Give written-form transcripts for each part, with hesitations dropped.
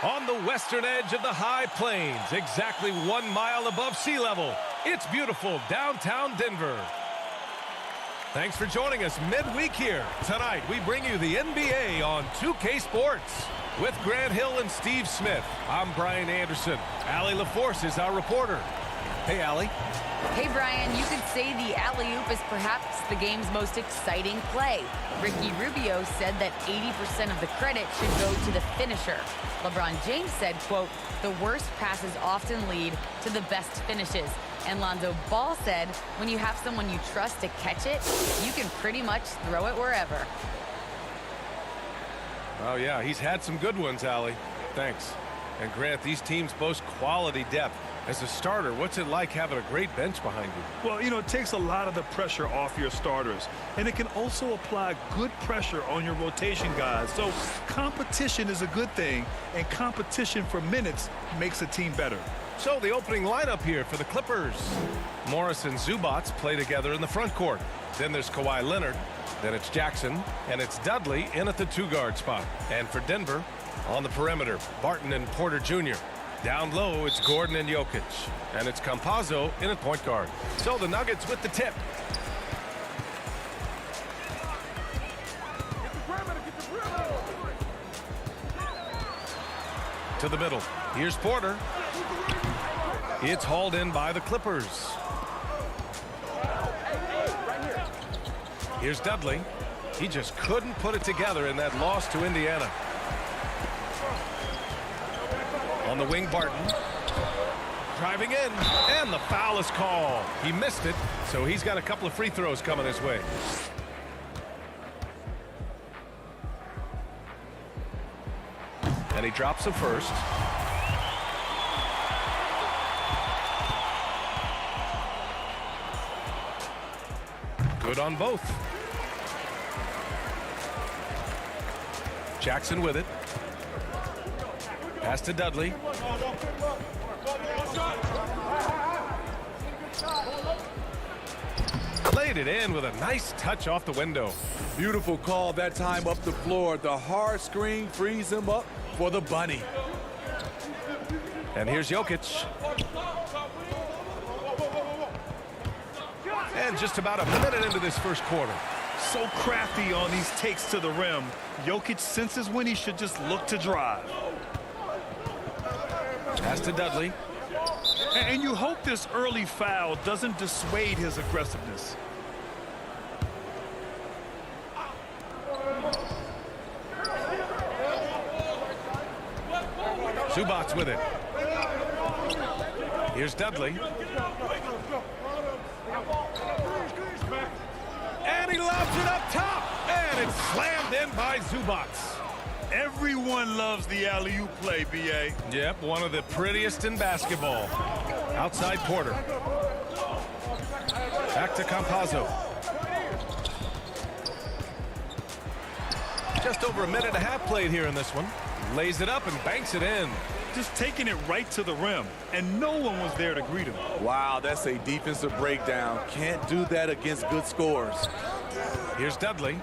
On the western edge of the high plains, exactly 1 mile above sea level, it's beautiful downtown Denver. Thanks for joining us midweek here. Tonight, we bring you the NBA on 2K Sports. With Grant Hill and Steve Smith, I'm Brian Anderson. Allie LaForce is our reporter. Hey, Allie. Hey, Brian, you could say the alley-oop is perhaps the game's most exciting play. Ricky Rubio said that 80% of the credit should go to the finisher. LeBron James said, quote, the worst passes often lead to the best finishes. And Lonzo Ball said, when you have someone you trust to catch it, you can pretty much throw it wherever. Oh, yeah, he's had some good ones, Allie. Thanks. And Grant, these teams boast quality depth. As a starter, what's it like having a great bench behind you? Well, you know, it takes a lot of the pressure off your starters, and it can also apply good pressure on your rotation guys. So competition is a good thing, and competition for minutes makes a team better. So the opening lineup here for the Clippers. Morris and Zubac play together in the front court. Then there's Kawhi Leonard. Then it's Jackson, and it's Dudley in at the two-guard spot. And for Denver, on the perimeter, Barton and Porter Jr. Down low, it's Gordon and Jokic. And it's Campazzo in at point guard. So the Nuggets with the tip. To the middle. Here's Porter. It's hauled in by the Clippers. Here's Dudley. He just couldn't put it together in that loss to Indiana. On the wing, Barton. Driving in, and the foul is called. He missed it, so he's got a couple of free throws coming his way. And he drops the first. Good on both. Jackson with it. Pass to Dudley. Laid it in with a nice touch off the window. Beautiful call that time up the floor. The hard screen frees him up for the bunny. And here's Jokic. And just about a minute into this first quarter. So crafty on these takes to the rim. Jokic senses when he should just look to drive. Pass to Dudley. And you hope this early foul doesn't dissuade his aggressiveness. Zubac with it. Here's Dudley. And he lobs it up top. And it's slammed in by Zubac. Everyone loves the alley-oop play, B.A. Yep, one of the prettiest in basketball. Outside Porter. Back to Campazzo. Just over a minute and a half played here in this one. Lays it up and banks it in. Just taking it right to the rim, and no one was there to greet him. Wow, that's a defensive breakdown. Can't do that against good scores. Here's Dudley.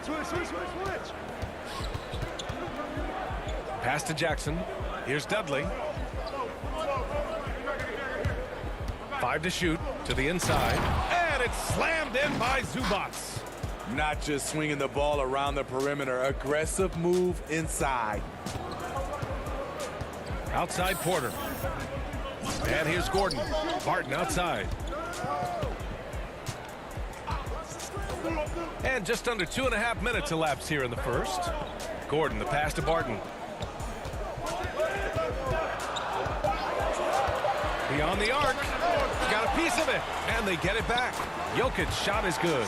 Switch. Pass to Jackson. Here's Dudley. 5 to shoot to the inside. And it's slammed in by Zubac. Not just swinging the ball around the perimeter. Aggressive move inside. Outside Porter. And here's Gordon. Barton outside. And just under 2.5 minutes elapsed here in the first. Gordon, the pass to Barton. Beyond the arc. Got a piece of it. And they get it back. Jokic's shot is good.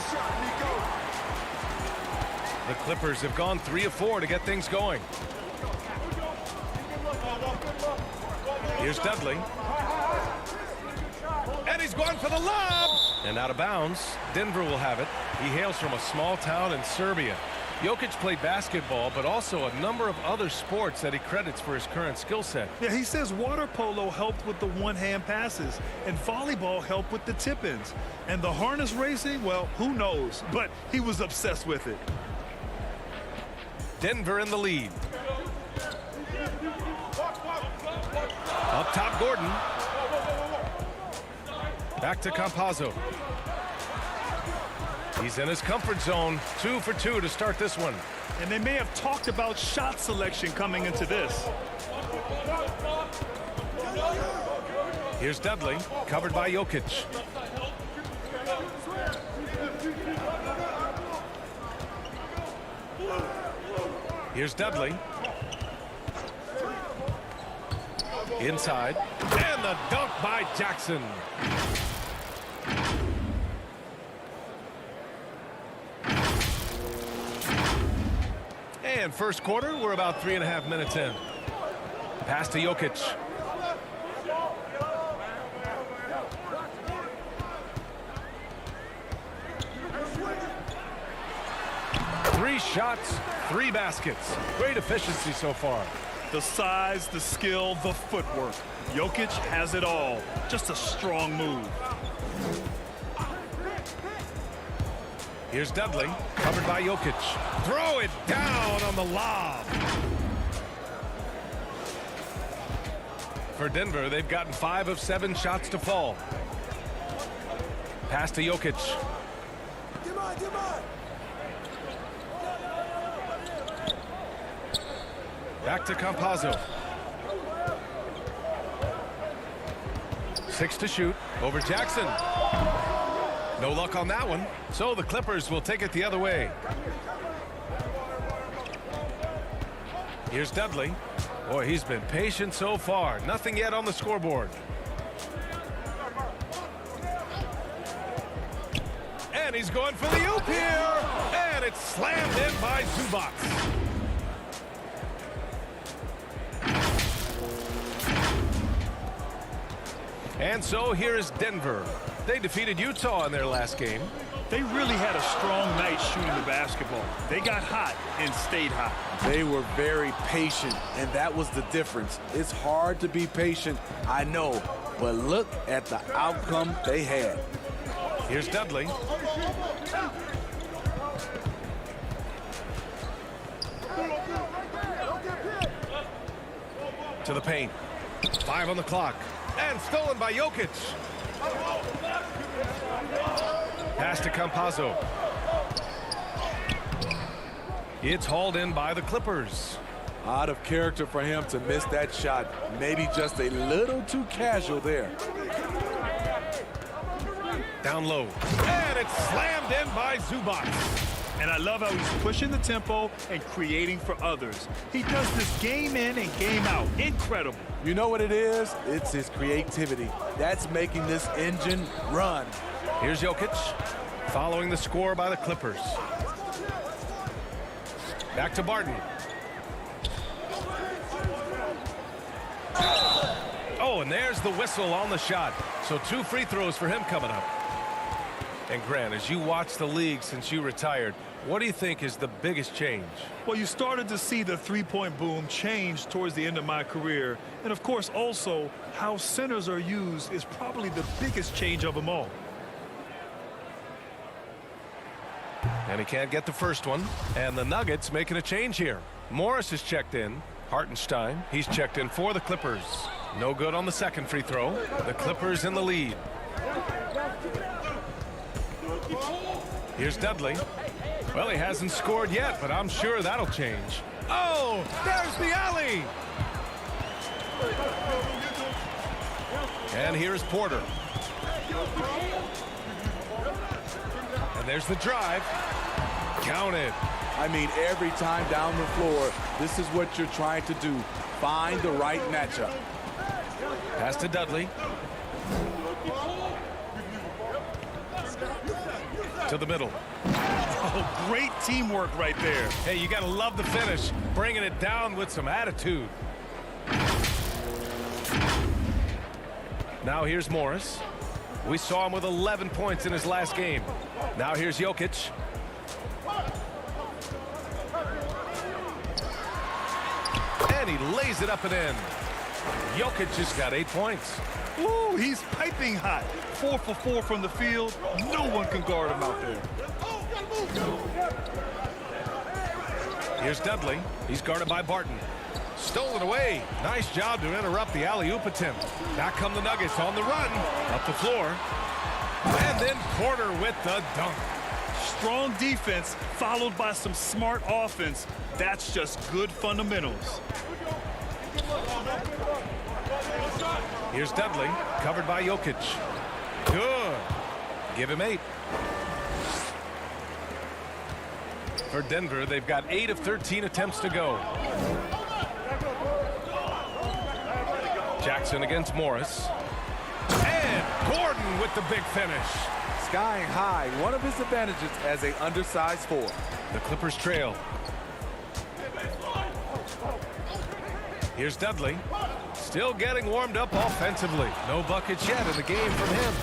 The Clippers have gone 3 of 4 to get things going. Here's Dudley. And he's going for the lob. And out of bounds. Denver will have it. He hails from a small town in Serbia. Jokic played basketball, but also a number of other sports that he credits for his current skill set. Yeah, he says water polo helped with the one-hand passes, and volleyball helped with the tip-ins. And the harness racing, well, who knows? But he was obsessed with it. Denver in the lead. Up top, Gordon. Back to Campazzo. He's in his comfort zone. 2 for 2 to start this one. And they may have talked about shot selection coming into this. Here's Dudley, covered by Jokic. Here's Dudley. Inside. And the dunk by Jackson. And first quarter, we're about 3.5 minutes in. Pass to Jokic. Three shots, 3 baskets. Great efficiency so far. The size, the skill, the footwork. Jokic has it all. Just a strong move. Here's Dudley, covered by Jokic. Throw it down on the lob. For Denver, they've gotten 5 of 7 shots to fall. Pass to Jokic. Back to Campazzo. 6 to shoot over Jackson. No luck on that one. So the Clippers will take it the other way. Here's Dudley. Boy, he's been patient so far. Nothing yet on the scoreboard. And he's going for the oop here. And it's slammed in by Zubac. And so here is Denver. They defeated Utah in their last game. They really had a strong night shooting the basketball. They got hot and stayed hot. They were very patient, and that was the difference. It's hard to be patient, I know, but look at the outcome they had. Here's Dudley. To the paint. 5 on the clock. And stolen by Jokic. Pass to Campazzo. It's hauled in by the Clippers. Out of character for him to miss that shot. Maybe just a little too casual there. Down low. And it's slammed in by Zubac. And I love how he's pushing the tempo and creating for others. He does this game in and game out. Incredible. You know what it is? It's his creativity. That's making this engine run. Here's Jokic, following the score by the Clippers. Back to Barton. Oh, and there's the whistle on the shot. So 2 free throws for him coming up. And Grant, as you watch the league since you retired, what do you think is the biggest change? Well, you started to see the three-point boom change towards the end of my career. And, of course, also how centers are used is probably the biggest change of them all. And he can't get the first one. And the Nuggets making a change here. Morris is checked in. Hartenstein, he's checked in for the Clippers. No good on the second free throw. The Clippers in the lead. Here's Dudley. Well, he hasn't scored yet, but I'm sure that'll change. Oh, there's the alley. And here's Porter. And there's the drive. Counted. I mean, every time down the floor, this is what you're trying to do. Find the right matchup. Pass to Dudley. To the middle. Oh, great teamwork right there. Hey, you got to love the finish. Bringing it down with some attitude. Now here's Morris. We saw him with 11 points in his last game. Now here's Jokic. And he lays it up and in. Jokic just got 8 points. Ooh, he's piping hot. 4 for 4 from the field. No one can guard him out there. Here's Dudley. He's guarded by Barton. Stolen away. Nice job to interrupt the alley-oop attempt. Back come the Nuggets on the run. Up the floor. And then Porter with the dunk. Strong defense followed by some smart offense. That's just good fundamentals. Here's Dudley, covered by Jokic. Good. Give him 8. For Denver, they've got 8 of 13 attempts to go. Jackson against Morris. And Gordon with the big finish. Skying high, one of his advantages as an undersized 4. The Clippers trail. Here's Dudley. Still getting warmed up offensively. No buckets yet in the game from him.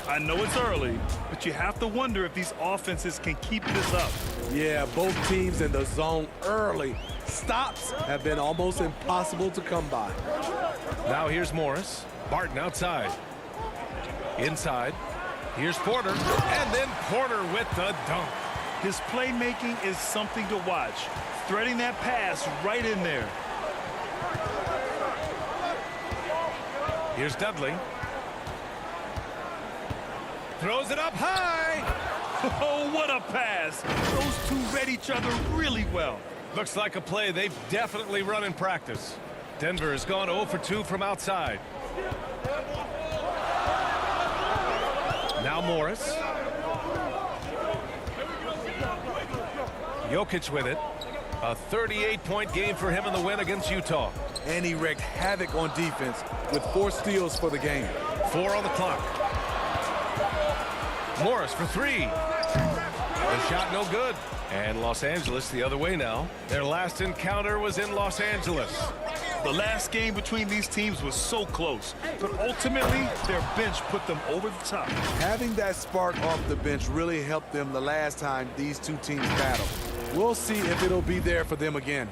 I know it's early, but you have to wonder if these offenses can keep this up. Yeah, both teams in the zone early. Stops have been almost impossible to come by. Now here's Morris. Barton outside. Inside. Here's Porter. And then Porter with the dunk. His playmaking is something to watch. Threading that pass right in there. Here's Dudley. Throws it up high. Oh, what a pass. Those two read each other really well. Looks like a play they've definitely run in practice. Denver has gone 0 for 2 from outside. Now Morris. Jokic with it. A 38-point game for him in the win against Utah. And he wreaked havoc on defense with 4 steals for the game. 4 on the clock. Morris for 3. The shot no good. And Los Angeles the other way now. Their last encounter was in Los Angeles. The last game between these teams was so close, but ultimately their bench put them over the top. Having that spark off the bench really helped them the last time these two teams battled. We'll see if it'll be there for them again.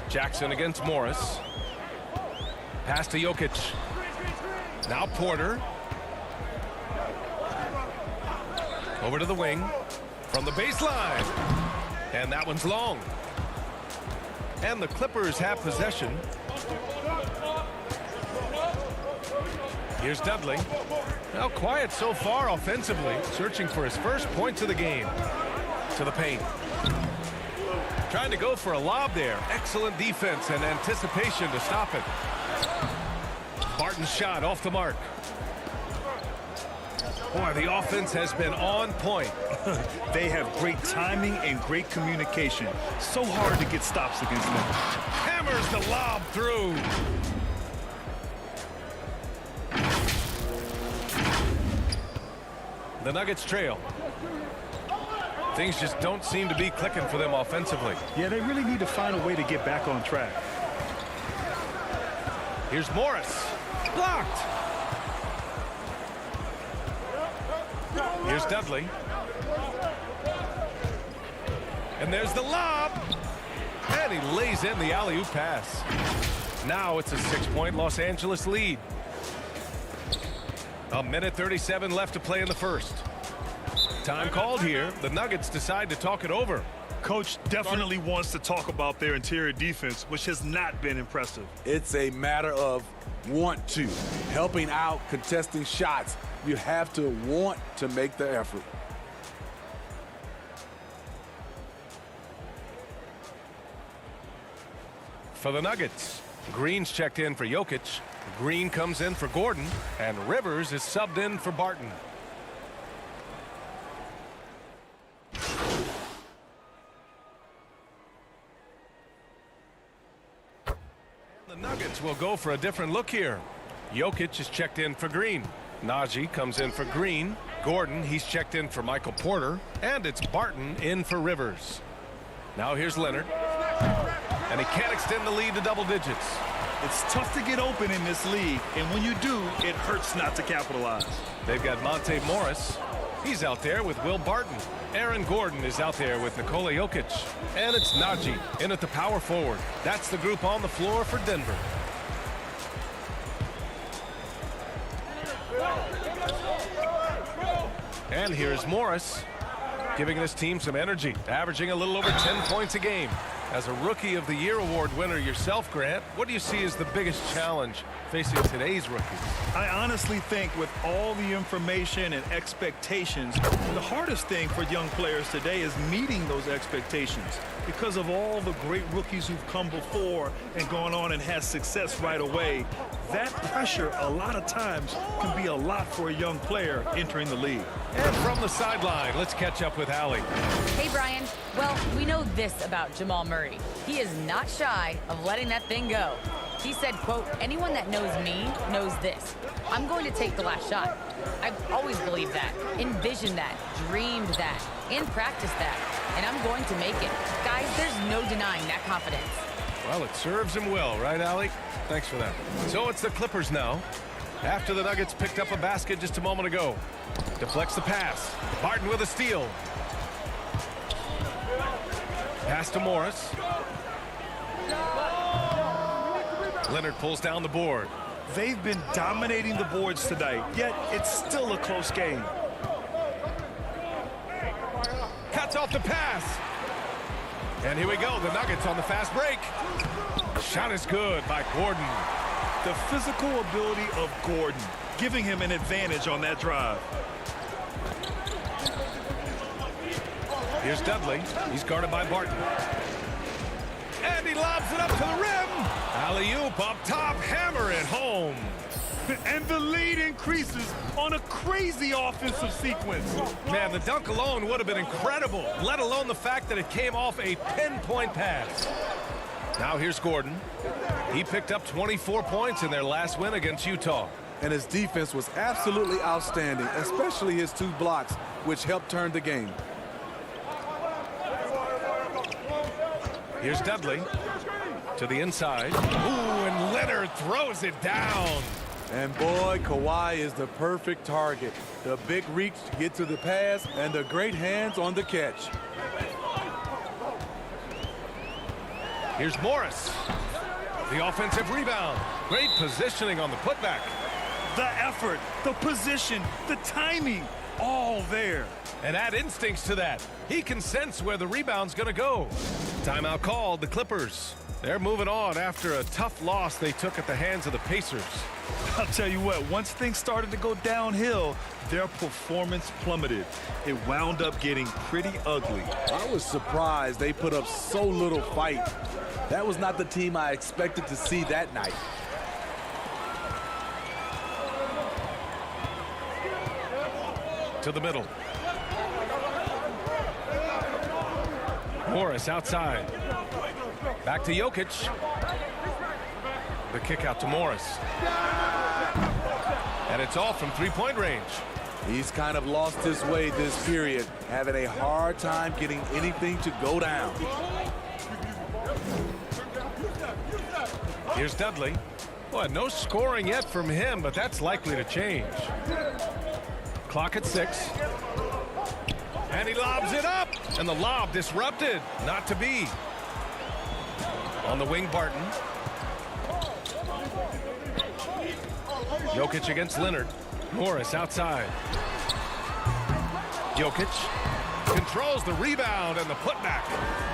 Jackson against Morris. Pass to Jokic. Now Porter. Over to the wing. From the baseline. And that one's long. And the Clippers have possession. Here's Dudley. Now quiet so far offensively. Searching for his first points of the game. To the paint. Trying to go for a lob there. Excellent defense and anticipation to stop it. Barton's shot off the mark. Boy, the offense has been on point. They have great timing and great communication. So hard to get stops against them. Hammers the lob through. The Nuggets trail. Things just don't seem to be clicking for them offensively. Yeah, they really need to find a way to get back on track. Here's Morris. Blocked. Here's Dudley. And there's the lob. And he lays in the alley-oop pass. Now it's a 6-point Los Angeles lead. 1:37 left to play in the first. Time called here. The Nuggets decide to talk it over. Coach definitely wants to talk about their interior defense, which has not been impressive. It's a matter of want to. Helping out, contesting shots. You have to want to make the effort. For the Nuggets, Green's checked in for Jokic. Green comes in for Gordon. And Rivers is subbed in for Barton. The Nuggets will go for a different look here. Jokic is checked in for Green. Najee comes in for Green. Gordon, he's checked in for Michael Porter. And it's Barton in for Rivers. Now here's Leonard. And he can't extend the lead to double digits. It's tough to get open in this league, and when you do, it hurts not to capitalize. They've got Monte Morris. He's out there with Will Barton. Aaron Gordon is out there with Nikola Jokic. And it's Najee in at the power forward. That's the group on the floor for Denver. And here's Morris. giving this team some energy, averaging a little over 10 points a game. As a Rookie of the Year award winner yourself, Grant, what do you see as the biggest challenge facing today's rookies? I honestly think with all the information and expectations, the hardest thing for young players today is meeting those expectations. Because of all the great rookies who've come before and gone on and had success right away, that pressure a lot of times can be a lot for a young player entering the league. And from the sideline, let's catch up with Allie. Hey, Brian. Well, we know this about Jamal Murray. He is not shy of letting that thing go. He said, quote, anyone that knows me knows this. I'm going to take the last shot. I've always believed that, envisioned that, dreamed that, and practiced that. And I'm going to make it. Guys, there's no denying that confidence. Well, it serves him well, right, Allie? Thanks for that. So it's the Clippers now. After the Nuggets picked up a basket just a moment ago. Deflects the pass. Barton with a steal. Pass to Morris. Leonard pulls down the board. They've been dominating the boards tonight, yet it's still a close game. Cuts off the pass. And here we go. The Nuggets on the fast break. Shot is good by Gordon. The physical ability of Gordon, giving him an advantage on that drive. Here's Dudley. He's guarded by Barton. And he lobs it up to the rim. Alley-oop up top. Hammer it home. And the lead increases on a crazy offensive sequence. Man, the dunk alone would have been incredible, let alone the fact that it came off a pinpoint pass. Now here's Gordon. He picked up 24 points in their last win against Utah. And his defense was absolutely outstanding, especially his 2 blocks, which helped turn the game. Here's Dudley to the inside. Ooh, and Leonard throws it down. And boy, Kawhi is the perfect target. The big reach to get to the pass and the great hands on the catch. Here's Morris. The offensive rebound. Great positioning on the putback. The effort, the position, the timing, all there. And add instincts to that. He can sense where the rebound's going to go. Timeout called, the Clippers. They're moving on after a tough loss they took at the hands of the Pacers. I'll tell you what, once things started to go downhill, their performance plummeted. It wound up getting pretty ugly. I was surprised they put up so little fight. That was not the team I expected to see that night. To the middle. Morris outside. Back to Jokic. The kick out to Morris. And it's off from three-point range. He's kind of lost his way this period, having a hard time getting anything to go down. Here's Dudley. Well, no scoring yet from him, but that's likely to change. Clock at 6. And he lobs it up. And the lob disrupted. Not to be. On the wing, Barton. Jokic against Leonard. Morris outside. Jokic controls the rebound and the putback.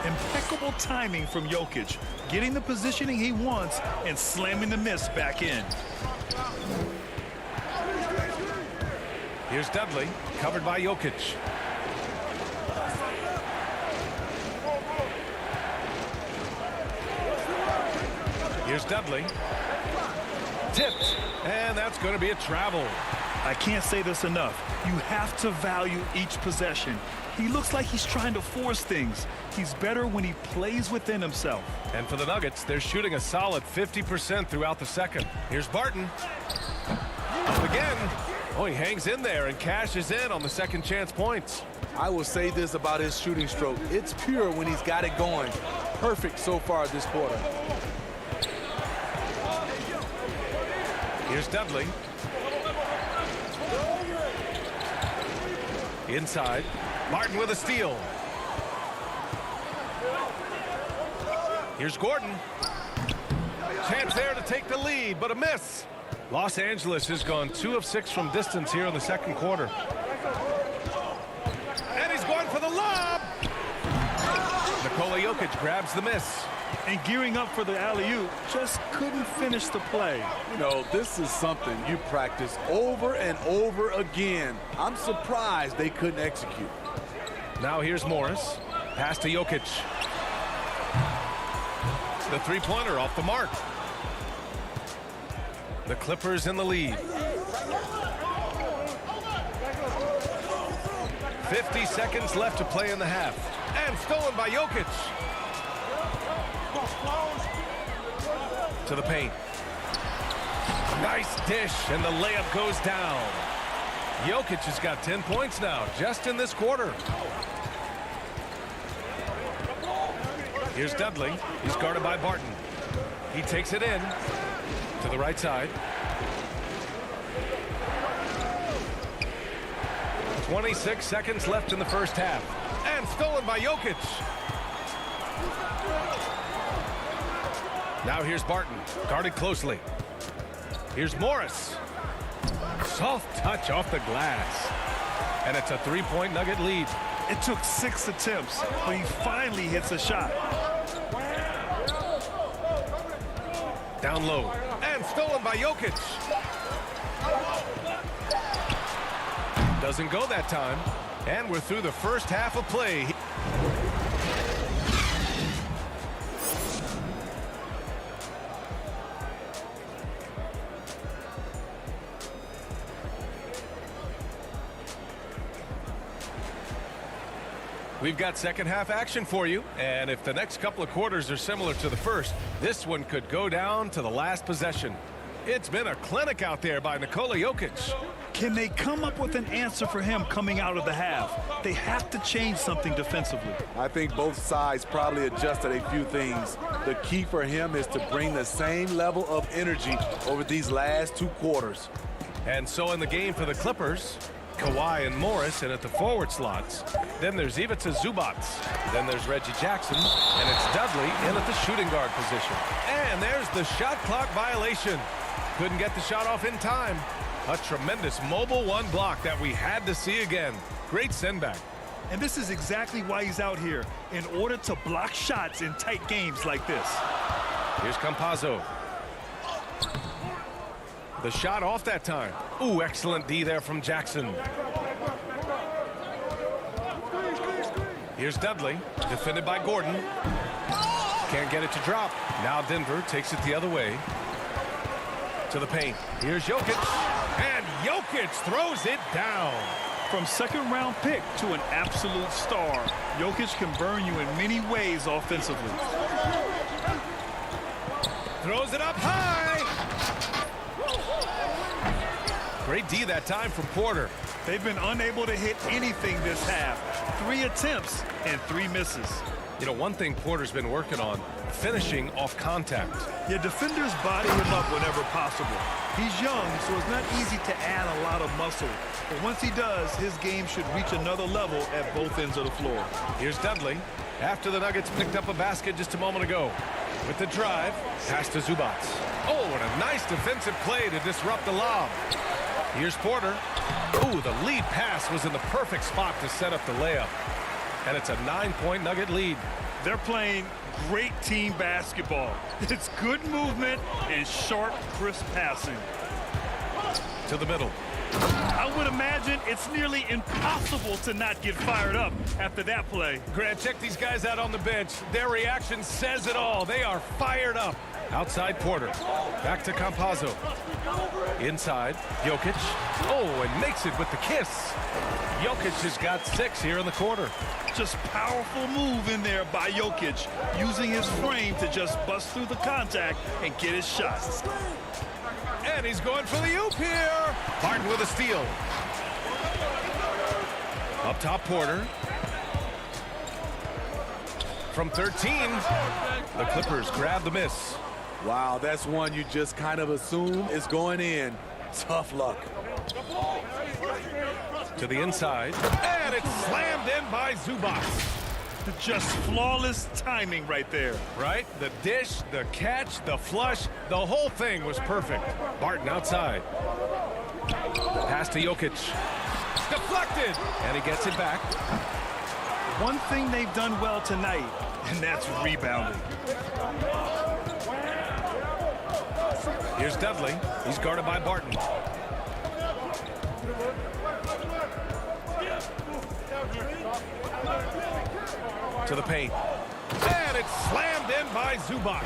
Impeccable timing from Jokic, getting the positioning he wants and slamming the miss back in. Here's Dudley, covered by Jokic. Here's Dudley. Tipped, and that's going to be a travel. I can't say this enough. You have to value each possession. He looks like he's trying to force things. He's better when he plays within himself. And for the Nuggets, they're shooting a solid 50% throughout the second. Here's Barton. Up again. Oh, he hangs in there and cashes in on the second chance points. I will say this about his shooting stroke. It's pure when he's got it going. Perfect so far this quarter. Here's Dudley. Inside. Martin with a steal. Here's Gordon. Chance there to take the lead, but a miss. Los Angeles has gone 2 of 6 from distance here in the second quarter. And he's going for the Jokic grabs the miss. And gearing up for the alley-oop, just couldn't finish the play. You know, this is something you practice over and over again. I'm surprised they couldn't execute. Now here's Morris. Pass to Jokic. The three-pointer off the mark. The Clippers in the lead. 50 seconds left to play in the half. And stolen by Jokic. To the paint. Nice dish, and the layup goes down. Jokic has got 10 points now, just in this quarter. Here's Dudley. He's guarded by Barton. He takes it in to the right side. 26 seconds left in the first half. And stolen by Jokic. Now here's Barton, guarded closely. Here's Morris. Soft touch off the glass. And it's a three-point Nugget lead. It took 6 attempts, but he finally hits a shot. Down low. And stolen by Jokic. Doesn't go that time. And we're through the first half of play. We've got second half action for you, and if the next couple of quarters are similar to the first, this one could go down to the last possession. It's been a clinic out there by Nikola Jokic. Can they come up with an answer for him coming out of the half? They have to change something defensively. I think both sides probably adjusted a few things. The key for him is to bring the same level of energy over these last 2 quarters. And so in the game for the Clippers, Kawhi and Morris in at the forward slots. Then there's Ivica Zubac. Then there's Reggie Jackson. And it's Dudley in at the shooting guard position. And there's the shot clock violation. Couldn't get the shot off in time. A tremendous mobile one block that we had to see again. Great send back. And this is exactly why he's out here, in order to block shots in tight games like this. Here's Campazzo. The shot off that time. Ooh, excellent D there from Jackson. Here's Dudley, defended by Gordon. Can't get it to drop. Now Denver takes it the other way. To the paint. Here's Jokic. And Jokic throws it down. From second-round pick to an absolute star, Jokic can burn you in many ways offensively. Throws it up high. Great D that time from Porter. They've been unable to hit anything this half. 3 attempts and 3 misses. You know, one thing Porter's been working on, finishing off contact. Yeah, defenders body him up whenever possible. He's young, so it's not easy to add a lot of muscle. But once he does, his game should reach another level at both ends of the floor. Here's Dudley. After the Nuggets picked up a basket just a moment ago. With the drive, pass to Zubac. Oh, and a nice defensive play to disrupt the lob. Here's Porter. Ooh, the lead pass was in the perfect spot to set up the layup. And it's a 9-point Nugget lead. They're playing great team basketball. It's good movement and sharp, crisp passing. To the middle. I would imagine it's nearly impossible to not get fired up after that play. Grant, check these guys out on the bench. Their reaction says it all. They are fired up. Outside Porter. Back to Campazzo. Inside, Jokic. Oh, and makes it with the kiss. Jokic has got 6 here in the quarter. Just powerful move in there by Jokic, using his frame to just bust through the contact and get his shots. And he's going for the oop here. Barton with a steal. Up top, Porter. From 13, the Clippers grab the miss. Wow, that's one you just kind of assume is going in. Tough luck. To the inside. And it's slammed in by Zubac. Just flawless timing right there. Right? The dish, the catch, the flush, the whole thing was perfect. Barton outside. Pass to Jokic. Deflected. And he gets it back. one thing they've done well tonight, and that's rebounding. Here's Dudley. He's guarded by Barton. To the paint. And it's slammed in by Zubac.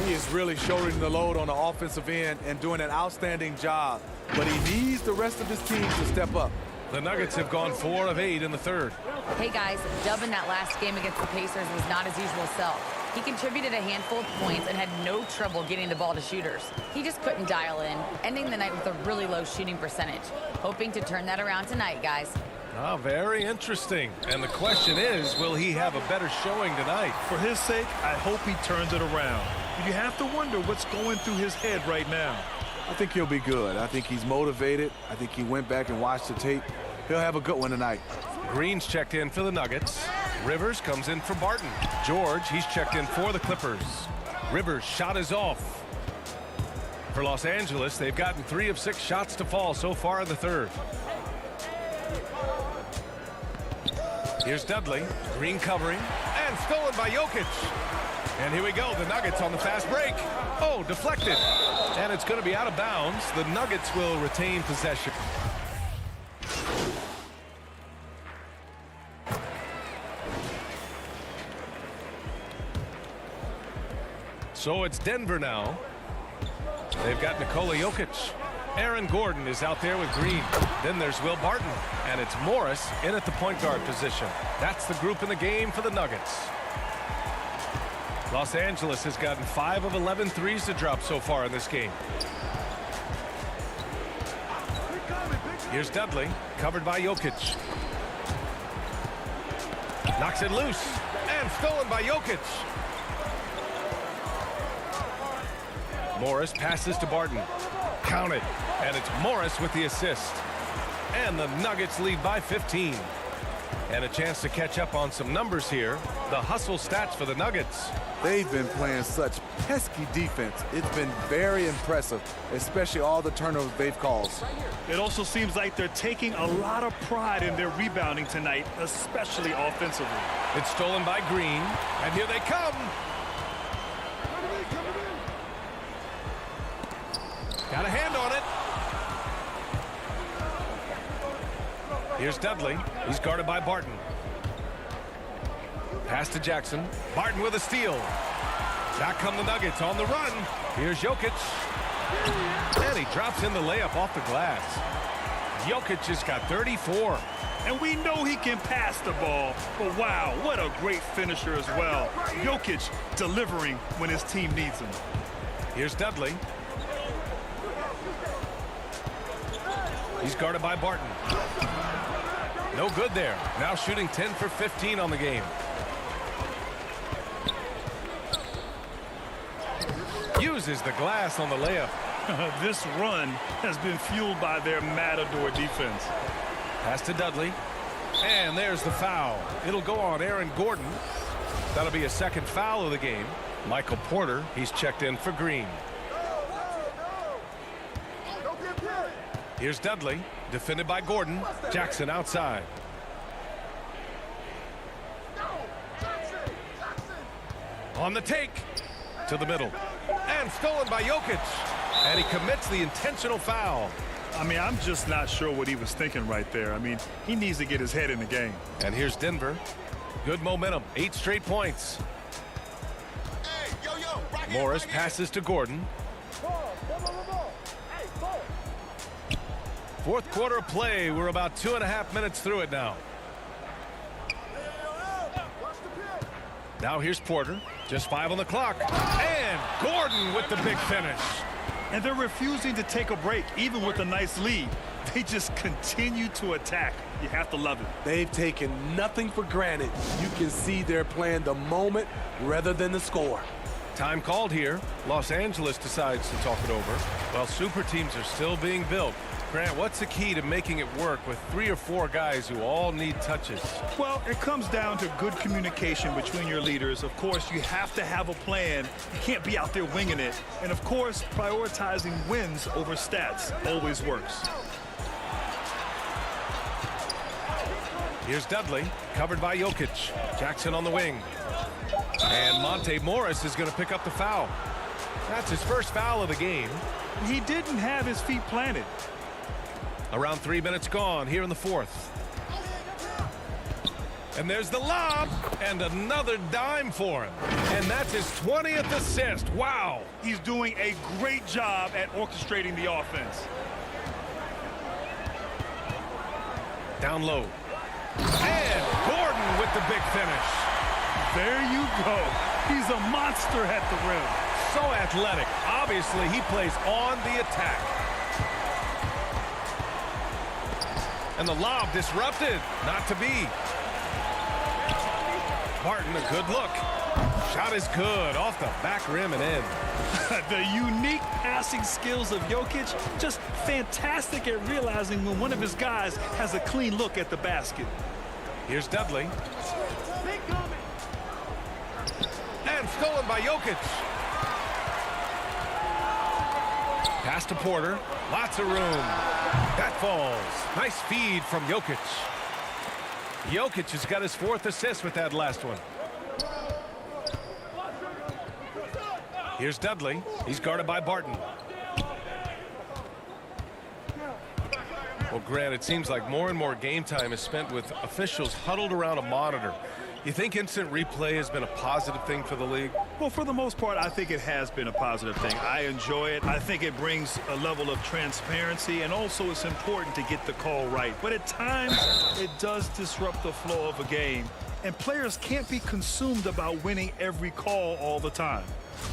He is really shouldering the load on the offensive end and doing an outstanding job. But he needs the rest of his team to step up. The Nuggets have gone 4 of 8 in the third. Hey guys, Dub in that last game against the Pacers was not his usual self. He contributed a handful of points and had no trouble getting the ball to shooters. He just couldn't dial in, ending the night with a really low shooting percentage. Hoping to turn that around tonight, guys. Oh, very interesting. And the question is, will he have a better showing tonight? For his sake, I hope he turns it around. But you have to wonder what's going through his head right now. I think he'll be good. I think he's motivated. I think he went back and watched the tape. He'll have a good one tonight. Green's checked in for the Nuggets. Rivers comes in for Barton. George, he's checked in for the Clippers. Rivers' shot is off. For Los Angeles, they've gotten 3 of 6 shots to fall so far in the third. Here's Dudley. Green covering. And stolen by Jokic. And here we go. The Nuggets on the fast break. Oh, deflected. And it's going to be out of bounds. The Nuggets will retain possession. So it's Denver now. They've got Nikola Jokic. Aaron Gordon is out there with Green. Then there's Will Barton. And it's Morris in at the point guard position. That's the group in the game for the Nuggets. Los Angeles has gotten 5 of 11 threes to drop so far in this game. Here's Dudley, covered by Jokic. Knocks it loose. And stolen by Jokic. Morris passes to Barton. Counted. And it's Morris with the assist. And the Nuggets lead by 15. And a chance to catch up on some numbers here. The hustle stats for the Nuggets. They've been playing such pesky defense. It's been very impressive, especially all the turnovers they've caused. It also seems like they're taking a lot of pride in their rebounding tonight, especially offensively. It's stolen by Green. And here they come. Got a hand on it. Here's Dudley. He's guarded by Barton. Pass to Jackson. Barton with a steal. Back come the Nuggets on the run. Here's Jokic. And he drops in the layup off the glass. Jokic just got 34. And we know he can pass the ball. But wow, what a great finisher as well. Jokic delivering when his team needs him. Here's Dudley. He's guarded by Barton. No good there. Now shooting 10 for 15 on the game. Uses the glass on the layup. This run has been fueled by their matador defense. Pass to Dudley. And there's the foul. It'll go on Aaron Gordon. That'll be a second foul of the game. Michael Porter, he's checked in for Green. Here's Dudley, defended by Gordon. Jackson outside. On the take. To the middle. And stolen by Jokic. And he commits the intentional foul. I mean, I'm just not sure what he was thinking right there. I mean, he needs to get his head in the game. And here's Denver. Good momentum. 8 straight points. Morris passes to Gordon. Fourth quarter of play. We're about 2.5 minutes through it now. Now here's Porter. Just 5 on the clock. And Gordon with the big finish. And they're refusing to take a break, even with a nice lead. They just continue to attack. You have to love it. They've taken nothing for granted. You can see they're playing the moment rather than the score. Time called here. Los Angeles decides to talk it over, while super teams are still being built. Grant, what's the key to making it work with 3 or 4 guys who all need touches? Well, it comes down to good communication between your leaders. Of course, you have to have a plan. You can't be out there winging it. And of course, prioritizing wins over stats always works. Here's Dudley, covered by Jokic. Jackson on the wing. And Monte Morris is going to pick up the foul. That's his first foul of the game. He didn't have his feet planted. Around 3 minutes gone here in the fourth. And there's the lob, and another dime for him. And that's his 20th assist. Wow. He's doing a great job at orchestrating the offense. Down low. And Gordon with the big finish. There you go. He's a monster at the rim. So athletic. Obviously, he plays on the attack. And the lob disrupted. Not to be. Martin, a good look. Shot is good. Off the back rim and in. The unique passing skills of Jokic, just fantastic at realizing when one of his guys has a clean look at the basket. Here's Dudley. And stolen by Jokic. Pass to Porter. Lots of room. That falls. Nice feed from Jokic. Jokic has got his 4th assist with that last one. Here's Dudley. He's guarded by Barton. Well, Grant, it seems like more and more game time is spent with officials huddled around a monitor. You think instant replay has been a positive thing for the league? Well, for the most part, I think it has been a positive thing. I enjoy it. I think it brings a level of transparency, and also it's important to get the call right. But at times, it does disrupt the flow of a game, and players can't be consumed about winning every call all the time.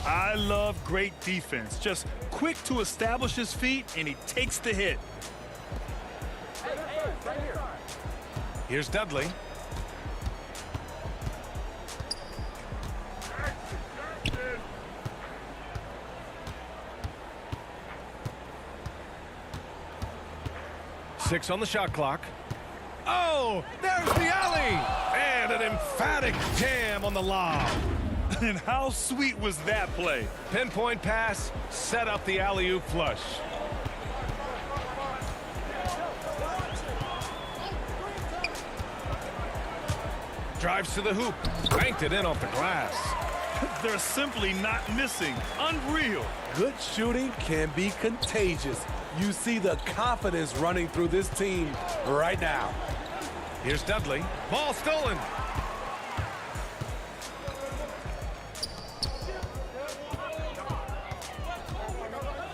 I love great defense. Just quick to establish his feet, and he takes the hit. Here's Dudley. Six on the shot clock. Oh, there's the alley. And an emphatic jam on the lob. And how sweet was that play? Pinpoint pass, set up the alley-oop flush. Drives to the hoop, banked it in off the glass. They're simply not missing. Unreal. Good shooting can be contagious. You see the confidence running through this team right now. Here's Dudley. Ball stolen.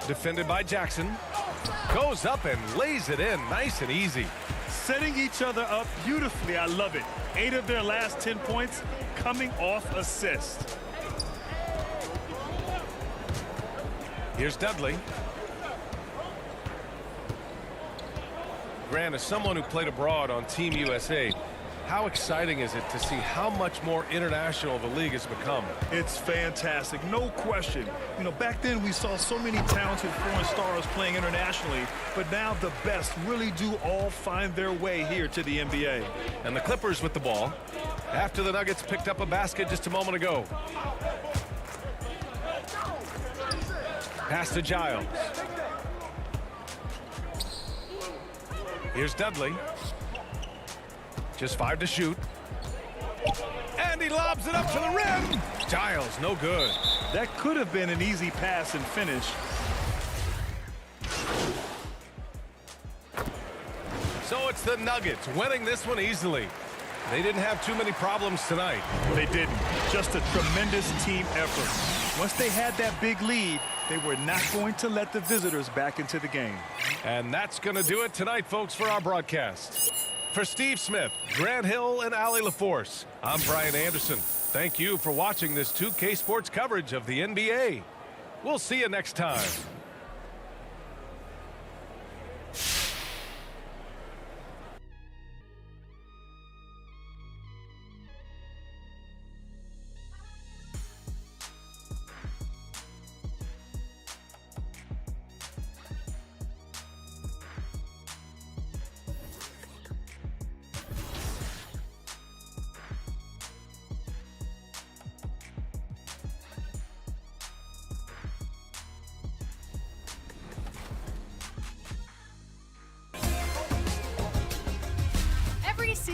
Defended by Jackson. Goes up and lays it in nice and easy. Setting each other up beautifully. I love it. 8 of their last 10 points coming off assist. Here's Dudley. Grant, as someone who played abroad on Team USA, how exciting is it to see how much more international the league has become? It's fantastic, no question. You know, back then we saw so many talented foreign stars playing internationally, but now the best really do all find their way here to the NBA. And the Clippers with the ball after the Nuggets picked up a basket just a moment ago. Pass to Giles. Here's Dudley. Just 5 to shoot. And he lobs it up to the rim. Giles, no good. That could have been an easy pass and finish. So it's the Nuggets winning this one easily. They didn't have too many problems tonight. They didn't. Just a tremendous team effort. Once they had that big lead, they were not going to let the visitors back into the game. And that's going to do it tonight, folks, for our broadcast. For Steve Smith, Grant Hill, and Allie LaForce, I'm Brian Anderson. Thank you for watching this 2K Sports coverage of the NBA. We'll see you next time.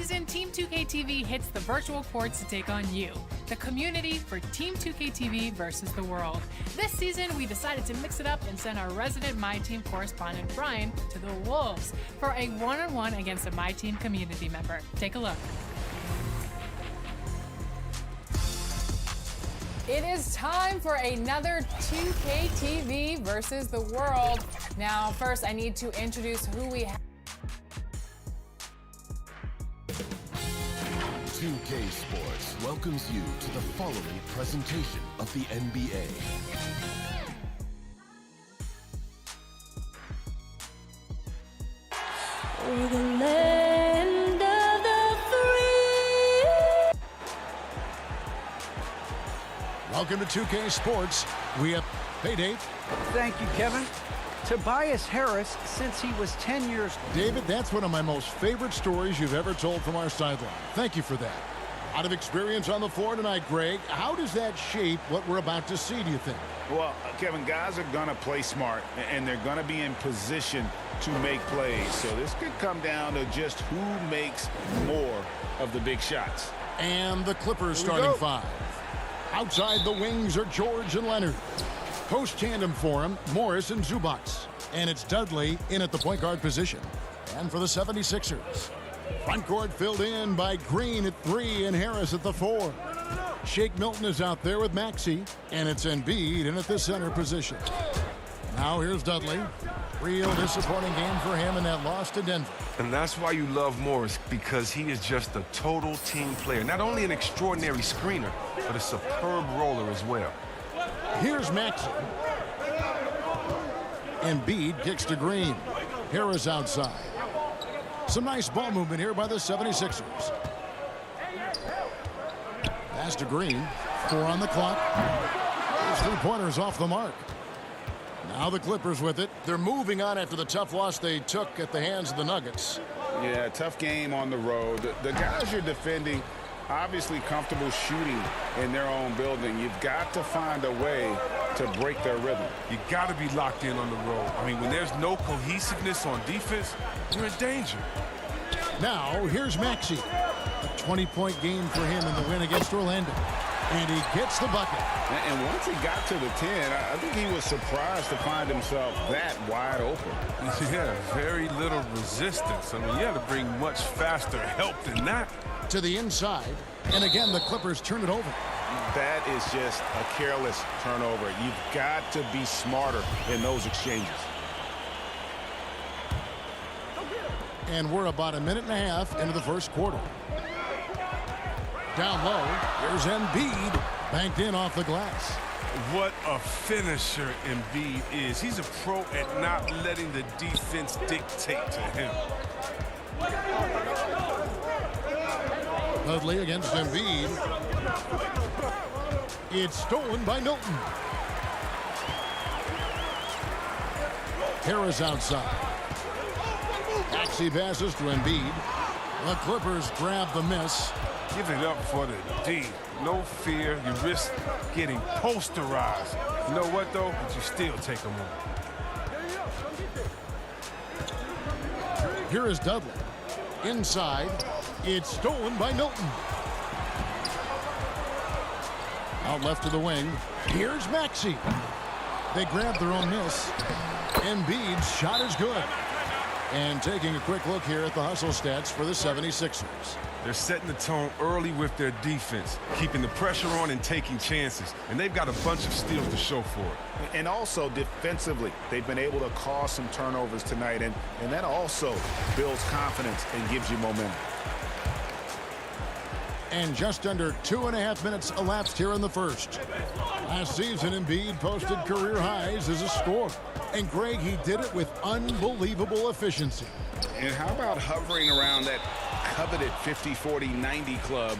season, Team 2K hits the virtual courts to take on you, the community, for Team 2K versus the world. This season, we decided to mix it up and send our resident My Team correspondent, Brian, to the Wolves for a one-on-one against a My Team community member. Take a look. It is time for another 2K versus the world. Now, first, I need to introduce who we have. 2K Sports welcomes you to the following presentation of the NBA. For the land of the free. Welcome to 2K Sports. We have Dave. Thank you, Kevin. Tobias Harris, since he was 10 years old. David, that's one of my most favorite stories you've ever told from our sideline. Thank you for that. Out of experience on the floor tonight, Greg, how does that shape what we're about to see, do you think? Well, Kevin, guys are going to play smart, and they're going to be in position to make plays. So this could come down to just who makes more of the big shots. And the Clippers starting five. Outside the wings are George and Leonard. Post tandem for him, Morris and Zubac. And it's Dudley in at the point guard position. And for the 76ers, front court filled in by Green at 3 and Harris at the 4. Shake Milton is out there with Maxey, and it's Embiid in at the center position. Now here's Dudley. Real disappointing game for him in that loss to Denver. And that's why you love Morris, because he is just a total team player. Not only an extraordinary screener, but a superb roller as well. Here's Maxey. Embiid kicks to Green. Harris outside. Some nice ball movement here by the 76ers. Pass to Green. 4 on the clock. Those three-pointers off the mark. Now the Clippers with it. They're moving on after the tough loss they took at the hands of the Nuggets. Yeah, tough game on the road. The guys you're defending, obviously comfortable shooting in their own building. You've got to find a way to break their rhythm. You got to be locked in on the road. I mean, when there's no cohesiveness on defense, you're in danger. Now, here's Maxey. A 20-point game for him in the win against Orlando. And he gets the bucket. And once he got to the 10, I think he was surprised to find himself that wide open. Yeah, very little resistance. I mean, you had to bring much faster help than that. To the inside, and again the Clippers turn it over. That is just a careless turnover. You've got to be smarter in those exchanges. And we're about a minute and a half into the first quarter. Down low, here's Embiid, banked in off the glass. What a finisher Embiid is. He's a pro at not letting the defense dictate to him. Dudley against Embiid. It's stolen by Milton. Harris outside. Maxey passes to Embiid. The Clippers grab the miss. Give it up for the D. No fear. You risk getting posterized. You know what, though? But you still take them on. Here is Dudley. Inside. It's stolen by Milton. Out left to the wing. Here's Maxey. They grab their own miss. Embiid's shot is good. And taking a quick look here at the hustle stats for the 76ers. They're setting the tone early with their defense, keeping the pressure on and taking chances. And they've got a bunch of steals to show for it. And also defensively, they've been able to cause some turnovers tonight. And that also builds confidence and gives you momentum. And just under 2.5 minutes elapsed here in the first. Last season, Embiid posted career highs as a scorer. And Greg, he did it with unbelievable efficiency. And how about hovering around that coveted 50-40-90 club?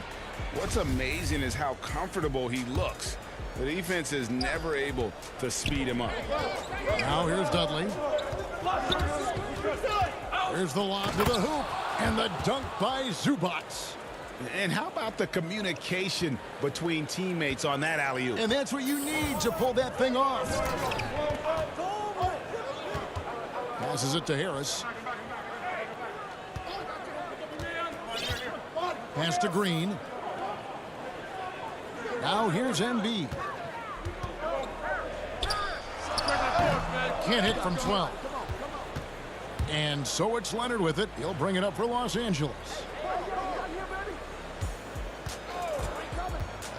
What's amazing is how comfortable he looks. The defense is never able to speed him up. Now here's Dudley. Here's the lob to the hoop. And the dunk by Zubac. And how about the communication between teammates on that alley-oop? And that's what you need to pull that thing off. Passes it to Harris. Pass to Green. Now here's Embiid. Can't hit from 12. And so it's Leonard with it. He'll bring it up for Los Angeles.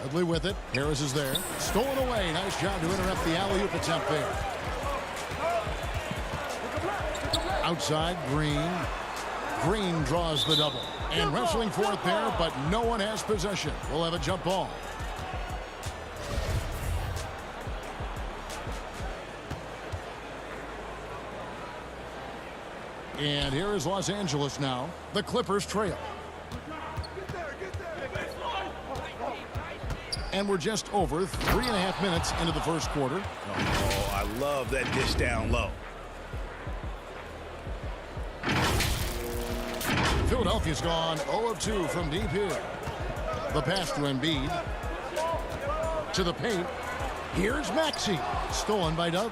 Dudley with it. Harris is there. Stolen away. Nice job to interrupt the alley-oop attempt there. Outside, Green. Green draws the double. And wrestling for it there, but no one has possession. We'll have a jump ball. And here is Los Angeles now. The Clippers trail. And we're just over 3.5 minutes into the first quarter. Oh, I love that dish down low. Philadelphia's gone 0 of 2 from deep here. The pass to Embiid. To the paint. Here's Maxey. Stolen by Dudley.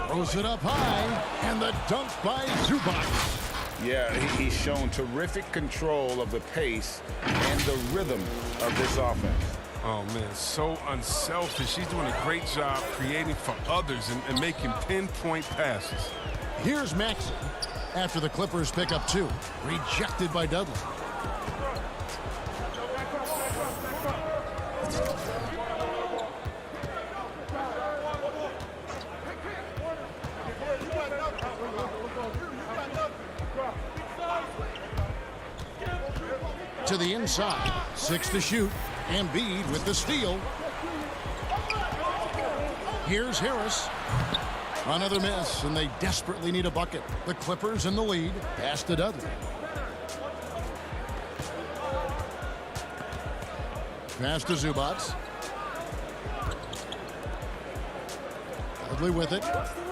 Throws it up high, and the dunk by Zubac. Yeah, he's shown terrific control of the pace and the rhythm of this offense. Oh, man, so unselfish. He's doing a great job creating for others and making pinpoint passes. Here's Maxey after the Clippers pick up 2. Rejected by Dudley. To the inside. 6 to shoot. Embiid with the steal. Here's Harris. Another miss, and they desperately need a bucket. The Clippers in the lead. Pass to Dudley. Pass to Zubac. Dudley with it.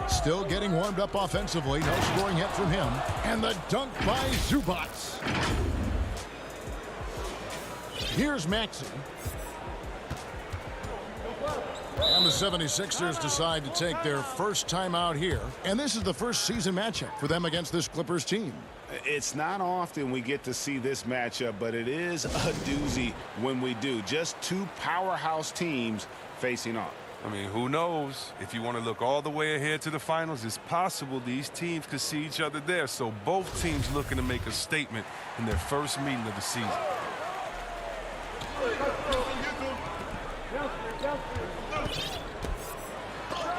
Still getting warmed up offensively. No scoring yet from him. And the dunk by Zubac. Here's Maxey. And the 76ers decide to take their first time out here. And this is the first season matchup for them against this Clippers team. It's not often we get to see this matchup, but it is a doozy when we do. Just 2 powerhouse teams facing off. I mean, who knows? If you want to look all the way ahead to the finals, it's possible these teams could see each other there. So both teams looking to make a statement in their first meeting of the season.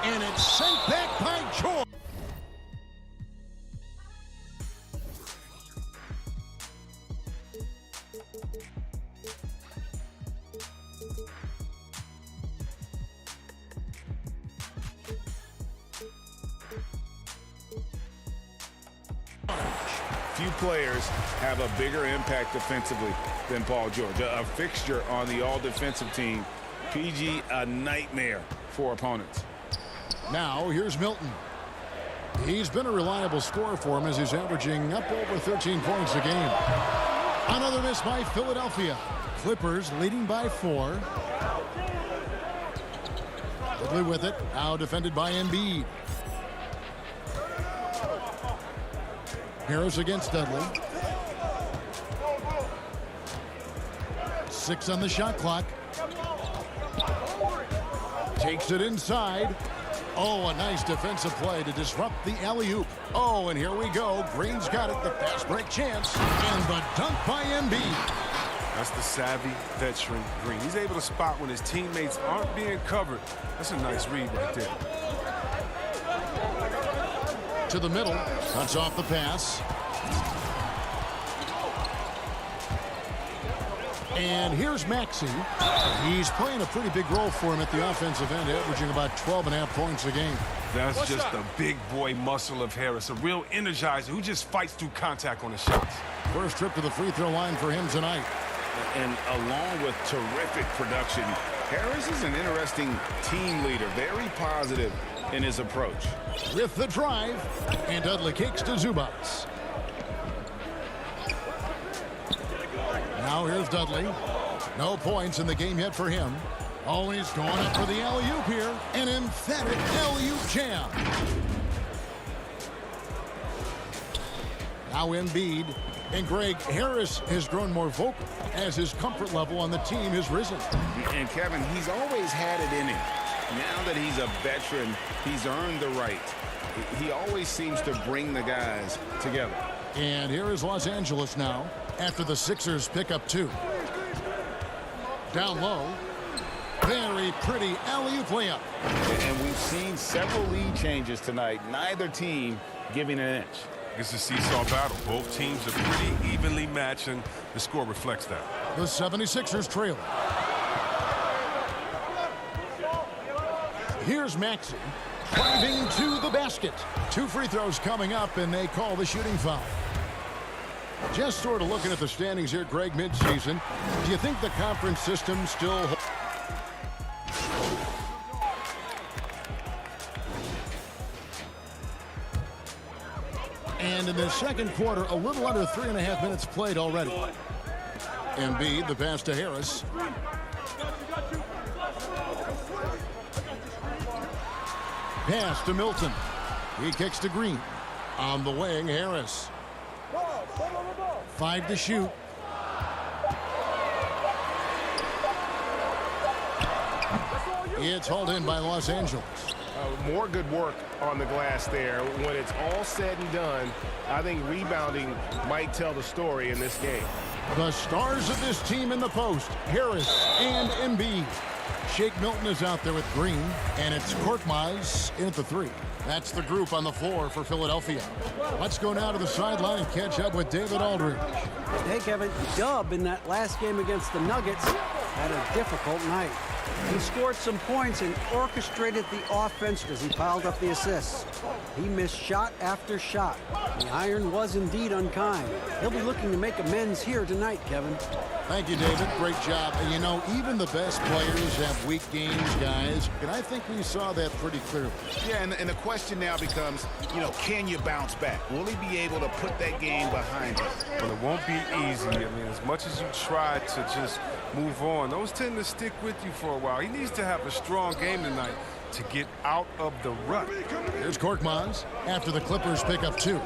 And it's sent back by George. Few players have a bigger impact defensively than Paul George. A fixture on the all-defensive team. PG, a nightmare for opponents. Now here's Milton. He's been a reliable scorer for him as he's averaging up over 13 points a game. Another miss by Philadelphia. Clippers leading by 4. Dudley with it. Now defended by Embiid. Harris against Dudley. 6 on the shot clock. Takes it inside. Oh, a nice defensive play to disrupt the alley-oop. Oh, and here we go. Green's got it. The fast break chance. And the dunk by Embiid. That's the savvy veteran Green. He's able to spot when his teammates aren't being covered. That's a nice read right there. To the middle. Cuts off the pass. And here's Maxey. He's playing a pretty big role for him at the offensive end, averaging about 12.5 points a game. That's just the big boy muscle of Harris, a real energizer who just fights through contact on his shots. First trip to the free throw line for him tonight. And along with terrific production, Harris is an interesting team leader, very positive in his approach. With the drive, and Dudley kicks to Zubac. Now here's Dudley. No points in the game yet for him. Oh, he's going up for the alley-oop here. An emphatic alley-oop jam. Now Embiid. And Greg, Harris has grown more vocal as his comfort level on the team has risen. And Kevin, he's always had it in him. Now that he's a veteran, he's earned the right. He always seems to bring the guys together. And here is Los Angeles now after the Sixers pick up 2. Down low. Very pretty alley-oop layup. And we've seen several lead changes tonight. Neither team giving an inch. It's a seesaw battle. Both teams are pretty evenly matched, and the score reflects that. The 76ers trail. Here's Maxey driving to the basket. 2 free throws coming up, and they call the shooting foul. Just sort of looking at the standings here, Greg, midseason. Do you think the conference system still... And in the second quarter, a little under 3.5 minutes played already. Embiid, the pass to Harris. Pass to Milton. He kicks to Green. On the wing, Harris. 5 to shoot. It's hauled in by Los Angeles. More good work on the glass there. When it's all said and done, I think rebounding might tell the story in this game. The stars of this team in the post, Harris and Embiid. Shake Milton is out there with Green, and it's Korkmaz in at the 3. That's the group on the floor for Philadelphia. Let's go now to the sideline and catch up with David Aldridge. Hey, Kevin. Dub in that last game against the Nuggets had a difficult night. He scored some points and orchestrated the offense as he piled up the assists. He missed shot after shot. The iron was indeed unkind. He'll be looking to make amends here tonight, Kevin. Thank you, David. Great job. And you know, even the best players have weak games, guys. And I think we saw that pretty clearly. Yeah, and the question now becomes, you know, can you bounce back? Will he be able to put that game behind him? Well, it won't be easy. I mean, as much as you try to just move on, those tend to stick with you for a while. He needs to have a strong game tonight to get out of the rut. Here's Korkmaz after the Clippers pick up 2.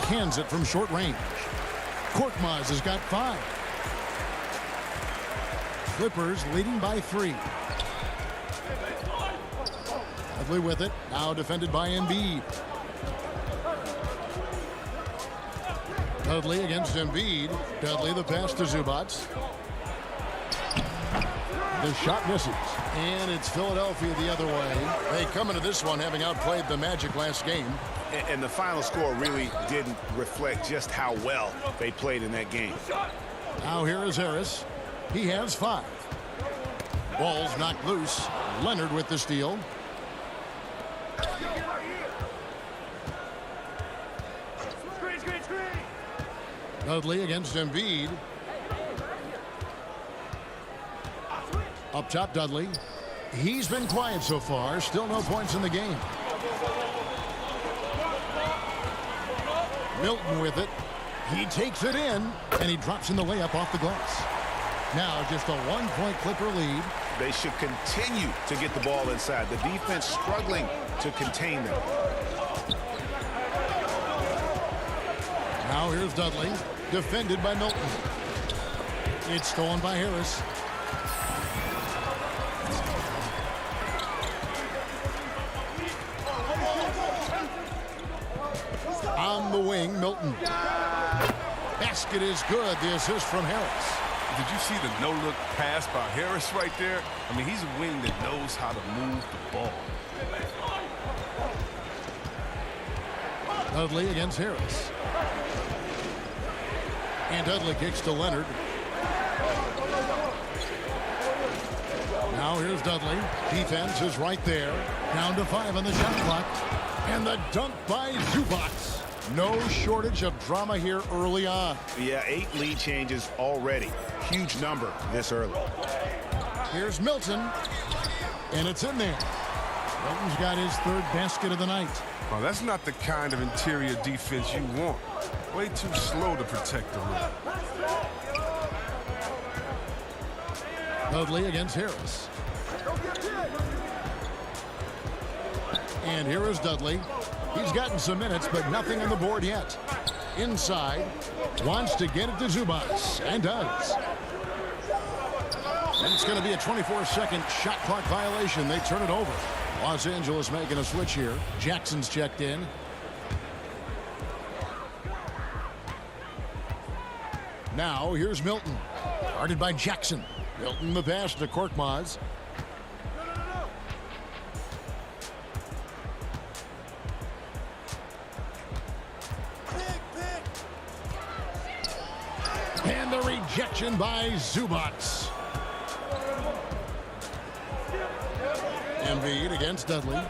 Hands it from short range. Korkmaz has got 5. Clippers leading by 3. Dudley with it. Now defended by Embiid. Dudley against Embiid. Dudley the pass to Zubac. The shot misses. And it's Philadelphia the other way. They come into this one having outplayed the Magic last game. And the final score really didn't reflect just how well they played in that game. Now here is Harris. He has 5. Ball's knocked loose. Leonard with the steal. Dudley against Embiid. Up top, Dudley. He's been quiet so far. Still no points in the game. Milton with it. He takes it in, and he drops in the layup off the glass. Now just a 1-point Clipper lead. They should continue to get the ball inside. The defense struggling to contain them. Now here's Dudley, defended by Milton. It's stolen by Harris. On the wing, Milton. Basket is good. The assist from Harris. Did you see the no-look pass by Harris right there? I mean, he's a wing that knows how to move the ball. Dudley against Harris. And Dudley kicks to Leonard. Now here's Dudley. Defense is right there. Down to 5 on the shot clock. And the dunk by Zubac. No shortage of drama here early on. Yeah, 8 lead changes already. Huge number this early. Here's Milton. And it's in there. Milton's got his 3rd basket of the night. Well, that's not the kind of interior defense you want. Way too slow to protect the rim. Dudley against Harris. And here is Dudley. He's gotten some minutes, but nothing on the board yet. Inside, wants to get it to Zubac, and does. And it's going to be a 24-second shot clock violation. They turn it over. Los Angeles making a switch here. Jackson's checked in. Now here's Milton. Guarded by Jackson. Milton the pass to Korkmaz. And the rejection by Zubac. Embiid against Dudley.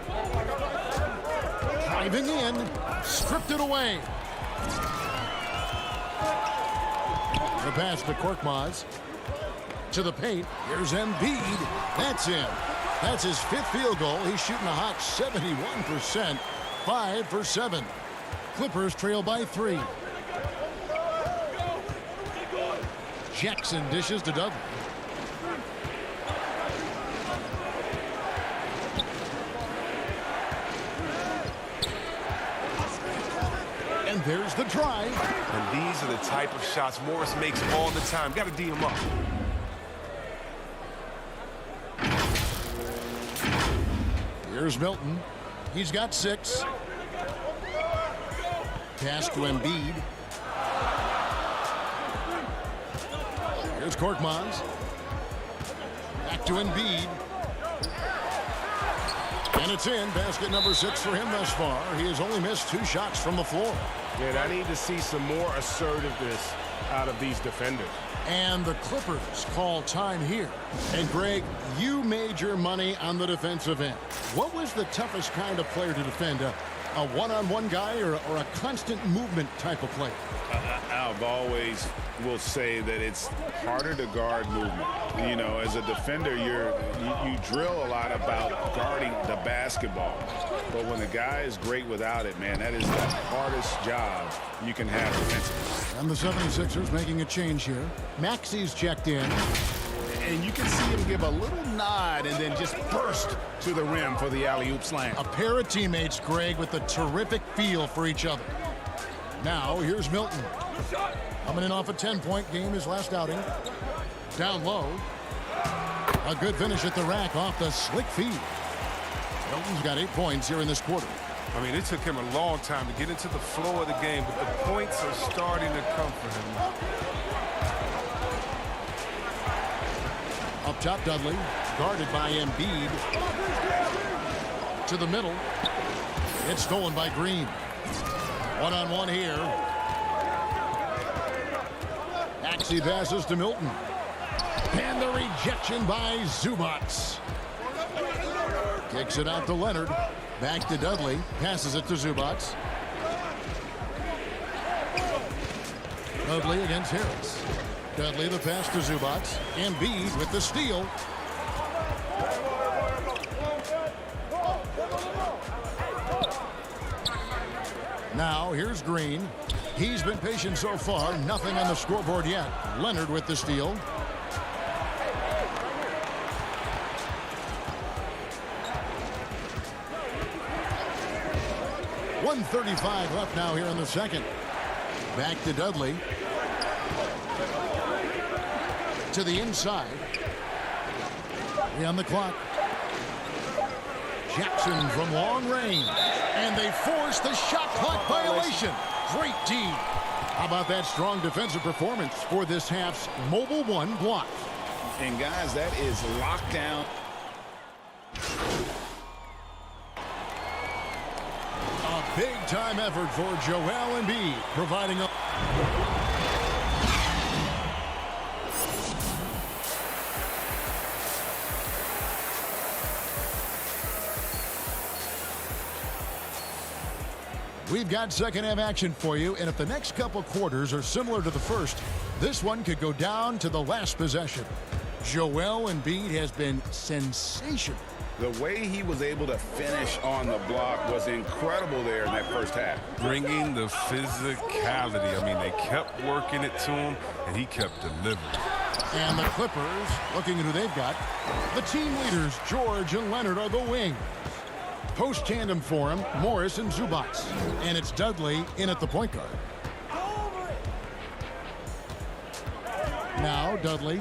Driving in. Stripped it away. The pass to Korkmaz. To the paint. Here's Embiid. That's in. That's his 5th field goal. He's shooting a hot 71%. 5 for 7. Clippers trail by 3. Jackson dishes to Dudley. And there's the drive. And these are the type of shots Morris makes all the time. Got to D him up. Here's Milton. He's got 6. Pass to Embiid. Here's Korkmaz. Back to Embiid. And it's in. Basket number 6 for him thus far. He has only missed 2 shots from the floor. And I need to see some more assertiveness out of these defenders. And the Clippers call time here. And Greg, you made your money on the defensive end. What was the toughest kind of player to defend? A one-on-one guy or a constant movement type of player? I've always will say that it's harder to guard movement. You know, as a defender, you drill a lot about guarding the basketball. But when the guy is great without it, man, that is the hardest job you can have defensively. And the 76ers making a change here. Maxi's checked in. And you can see him give a little nod and then just burst to the rim for the alley-oop slam. A pair of teammates, Greg, with a terrific feel for each other. Now, here's Milton. Coming in off a 10-point game his last outing. Down low. A good finish at the rack off the slick feed. Milton's got 8 points here in this quarter. I mean, it took him a long time to get into the flow of the game, but the points are starting to come for him. Up top, Dudley. Guarded by Embiid. To the middle. It's stolen by Green. One-on-one here. Maxey passes to Milton. And the rejection by Zubac. Kicks it out to Leonard. Back to Dudley. Passes it to Zubac. Dudley against Harris. Dudley the pass to Zubac. Embiid with the steal. Now here's Green. He's been patient so far. Nothing on the scoreboard yet. Leonard with the steal. .135 left now here in the second. Back to Dudley. To the inside. 3 on the clock. Jackson from long range. And they force the shot clock violation. Great D. How about that strong defensive performance for this half's Mobile One block? And guys, that is lockdown. A big-time effort for Joel Embiid, providing a... We've got second-half action for you, and if the next couple quarters are similar to the first, this one could go down to the last possession. Joel Embiid has been sensational. The way he was able to finish on the block was incredible there in that first half. Bringing the physicality. I mean, they kept working it to him, and he kept delivering. And the Clippers, looking at who they've got, the team leaders, George and Leonard, are the wings. Post tandem for him, Morris and Zubac. And it's Dudley in at the point guard. Now Dudley,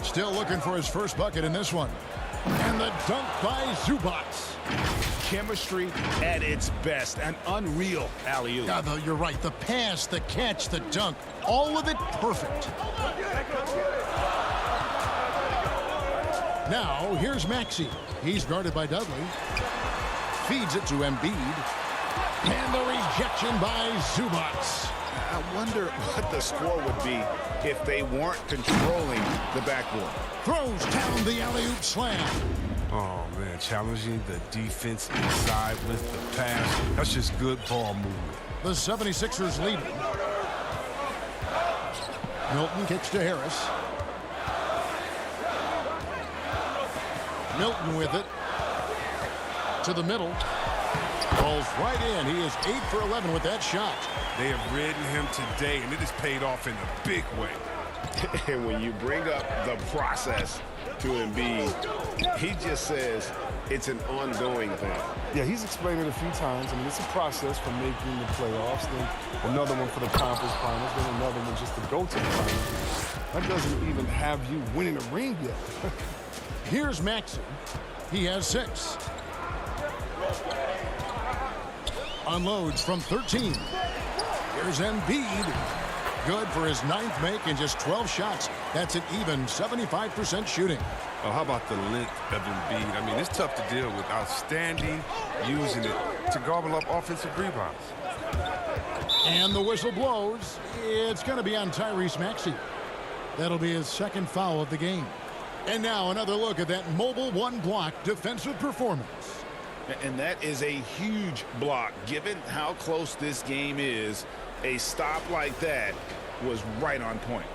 still looking for his first bucket in this one. And the dunk by Zubac. Chemistry at its best. An unreal alley-oop. Yeah, you're right. The pass, the catch, the dunk, all of it perfect. Now, here's Maxey. He's guarded by Dudley. Feeds it to Embiid. And the rejection by Zubac. I wonder what the score would be if they weren't controlling the backboard. Throws down the alley-oop slam. Oh, man, challenging the defense inside with the pass. That's just good ball movement. The 76ers lead. Milton kicks to Harris. Milton with it. To the middle. Falls right in. He is 8 for 11 with that shot. They have ridden him today, and it has paid off in a big way. And when you bring up the process to Embiid, he just says it's an ongoing thing. Yeah, he's explained it a few times. I mean, it's a process from making the playoffs, then another one for the conference finals, then another one just to go to the finals. That doesn't even have you winning a ring yet. Here's Maxey. He has 6. Unloads from 13. Here's Embiid. Good for his 9th make and just 12 shots. That's an even 75% shooting. Oh, how about the length of Embiid? I mean, it's tough to deal with. Outstanding, using it to gobble up offensive rebounds. And the whistle blows. It's going to be on Tyrese Maxey. That'll be his 2nd foul of the game. And now another look at that mobile one-block defensive performance. And that is a huge block. Given how close this game is, a stop like that was right on point.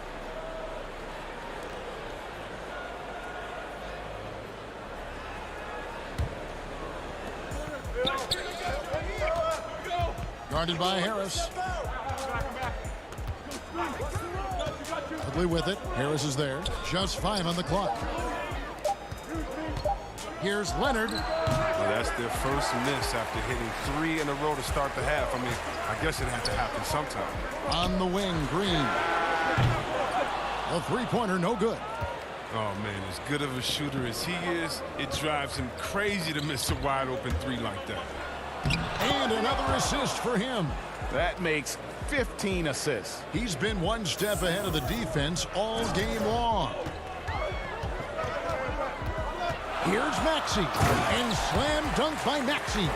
Guarded by Harris. Dudley with it. Harris is there. Just 5 on the clock. Here's Leonard. Well, that's their first miss after hitting 3 in a row to start the half. I mean, I guess it had to happen sometime. On the wing, Green. A three-pointer, no good. Oh, man, as good of a shooter as he is, it drives him crazy to miss a wide-open 3 like that. And another assist for him. That makes 15 assists. He's been one step ahead of the defense all game long. Here's Maxey. And slam dunk by Maxey.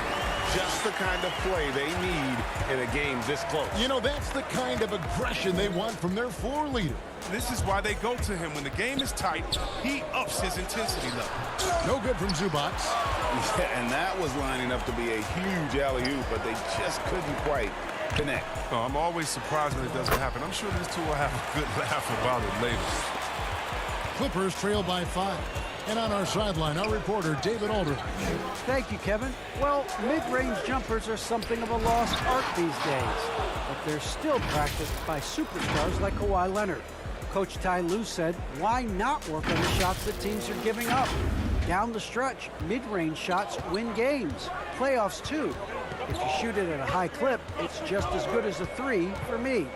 Just the kind of play they need in a game this close. You know, that's the kind of aggression they want from their floor leader. This is why they go to him. When the game is tight, he ups his intensity level. No good from Zubac. Yeah, and that was lining up to be a huge alley-oop, but they just couldn't quite connect. Oh, I'm always surprised when it doesn't happen. I'm sure these two will have a good laugh about it later. Clippers trail by 5. And on our sideline, our reporter, David Aldridge. Thank you, Kevin. Well, mid-range jumpers are something of a lost art these days, but they're still practiced by superstars like Kawhi Leonard. Coach Ty Lue said, why not work on the shots that teams are giving up? Down the stretch, mid-range shots win games. Playoffs, too. If you shoot it at a high clip, it's just as good as a 3 for me.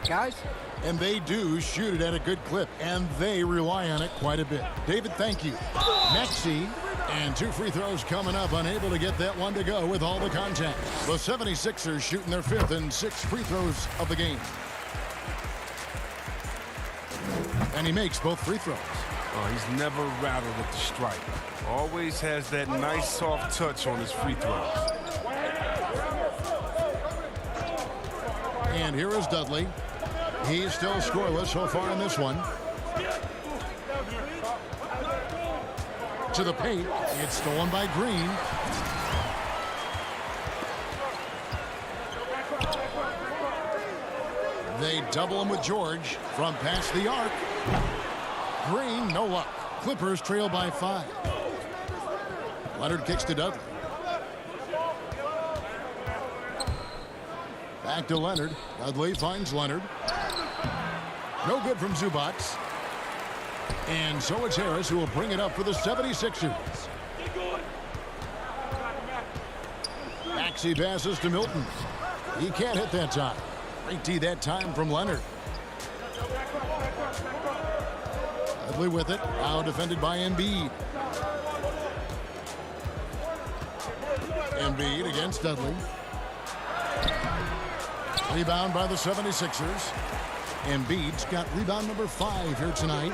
Guys? And they do shoot it at a good clip, and they rely on it quite a bit. David, thank you. Maxey, and 2 free throws coming up, unable to get that one to go with all the contact. The 76ers shooting their 5th and 6th free throws of the game. And he makes both free throws. Oh, he's never rattled at the stripe. Always has that nice soft touch on his free throws. And here is Dudley. He's still scoreless so far in this one. To the paint. It's stolen by Green. They double him with George from past the arc. Green, no luck. Clippers trail by 5. Leonard kicks to Dudley. Back to Leonard. Dudley finds Leonard. No good from Zubac. And so it's Harris who will bring it up for the 76ers. Maxey passes to Milton. He can't hit that time. Great D that time from Leonard. Dudley with it. Now defended by Embiid. Embiid against Dudley. Rebound by the 76ers. Embiid's got rebound number 5 here tonight.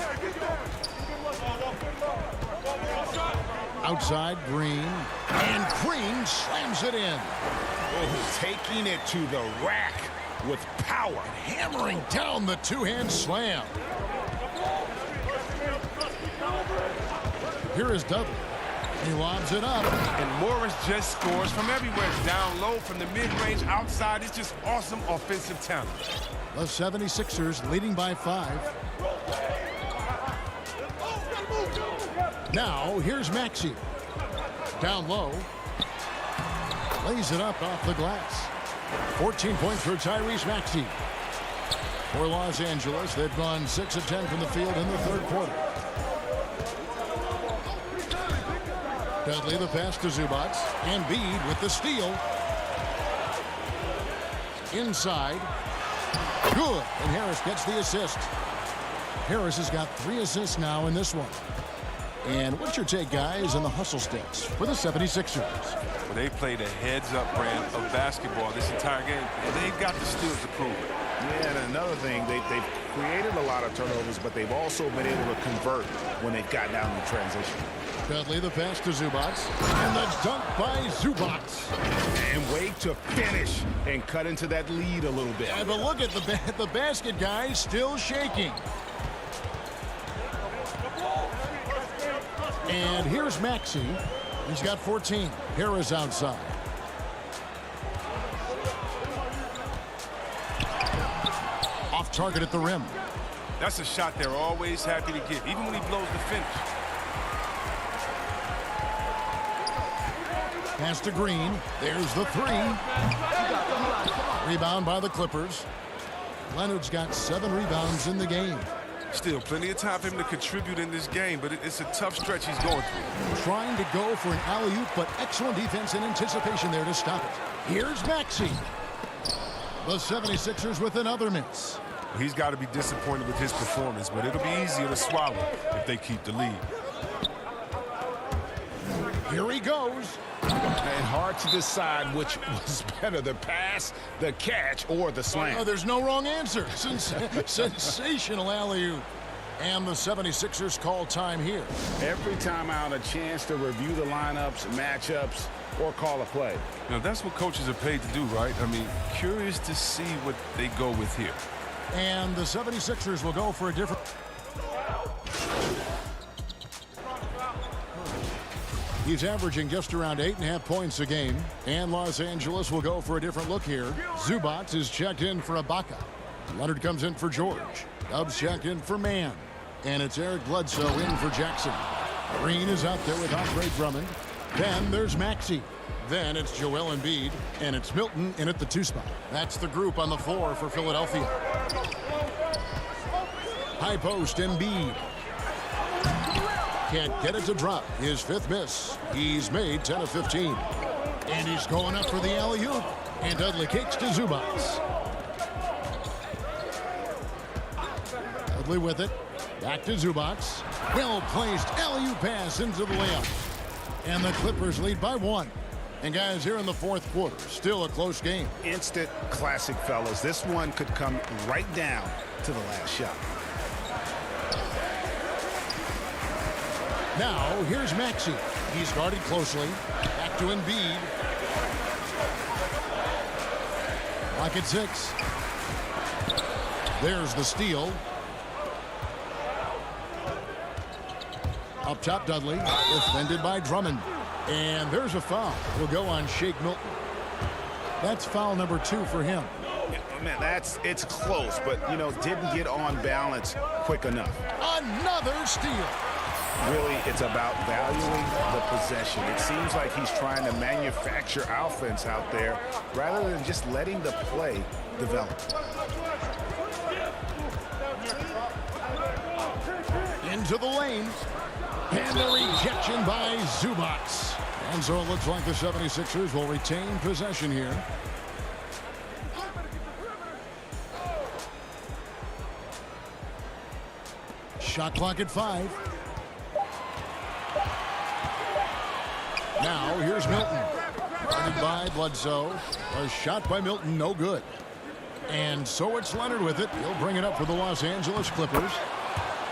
Outside, Green. And Green slams it in. Oh, taking it to the rack with power. Hammering down the two-hand slam. Here is Dudley. He lobs it up. And Morris just scores from everywhere. Down low, from the mid-range, outside. It's just awesome offensive talent. The 76ers leading by 5. Now, here's Maxey. Down low. Lays it up off the glass. 14 points for Tyrese Maxey. For Los Angeles, they've gone 6 of 10 from the field in the third quarter. Dudley the pass to Zubac. Embiid with the steal. Inside. Good. And Harris gets the assist. Harris has got 3 assists now in this one. And what's your take, guys, on the hustle stats for the 76ers? Well, they played a heads-up brand of basketball this entire game, and they've got the steals to prove it. Yeah, and another thing, they've created a lot of turnovers, but they've also been able to convert when they've gotten out in the transition. Dudley the pass to Zubac. And the dunk by Zubac. And wait to finish and cut into that lead a little bit. Yeah, but look at the basket, guys, still shaking. And here's Maxey. He's got 14. Harris outside. Off target at the rim. That's a shot they're always happy to get, even when he blows the finish. Pass to Green. There's the 3. Rebound by the Clippers. Leonard's got 7 rebounds in the game. Still plenty of time for him to contribute in this game, but it's a tough stretch he's going through. Trying to go for an alley-oop, but excellent defense and anticipation there to stop it. Here's Maxey. The 76ers with another miss. He's got to be disappointed with his performance, but it'll be easier to swallow if they keep the lead. Here he goes. And hard to decide which was better, the pass, the catch, or the slam. Oh, there's no wrong answer. Sensational alley-oop. And the 76ers call time here. Every time out, a chance to review the lineups, matchups, or call a play. Now, that's what coaches are paid to do, right? I mean, curious to see what they go with here. And the 76ers will go for a different... He's averaging just around 8.5 points a game. And Los Angeles will go for a different look here. Zubac is checked in for Ibaka. Leonard comes in for George. Dubs checked in for Mann. And it's Eric Bledsoe in for Jackson. Green is out there with Andre Drummond. Then there's Maxey. Then it's Joel Embiid. And it's Milton in at the 2 spot. That's the group on the floor for Philadelphia. High post Embiid. Can't get it to drop. His 5th miss. He's made 10 of 15. And he's going up for the alley-oop. And Dudley kicks to Zubac. Dudley with it. Back to Zubac. Well-placed alley-oop pass into the layup. And the Clippers lead by 1. And guys, here in the 4th quarter, still a close game. Instant classic, fellas. This one could come right down to the last shot. Now, here's Maxey. He's guarded closely. Back to Embiid. Lock at 6. There's the steal. Up top, Dudley. Defended by Drummond. And there's a foul. Will go on Shake Milton. That's foul number 2 for him. Man, it's close, but, you know, didn't get on balance quick enough. Another steal. Really, it's about valuing the possession. It seems like he's trying to manufacture offense out there rather than just letting the play develop. Into the lane. And the rejection by Zubac. And so it looks like the 76ers will retain possession here. Shot clock at 5. Now here's Milton. Guarded by Bledsoe. A shot by Milton, no good. And so it's Leonard with it. He'll bring it up for the Los Angeles Clippers.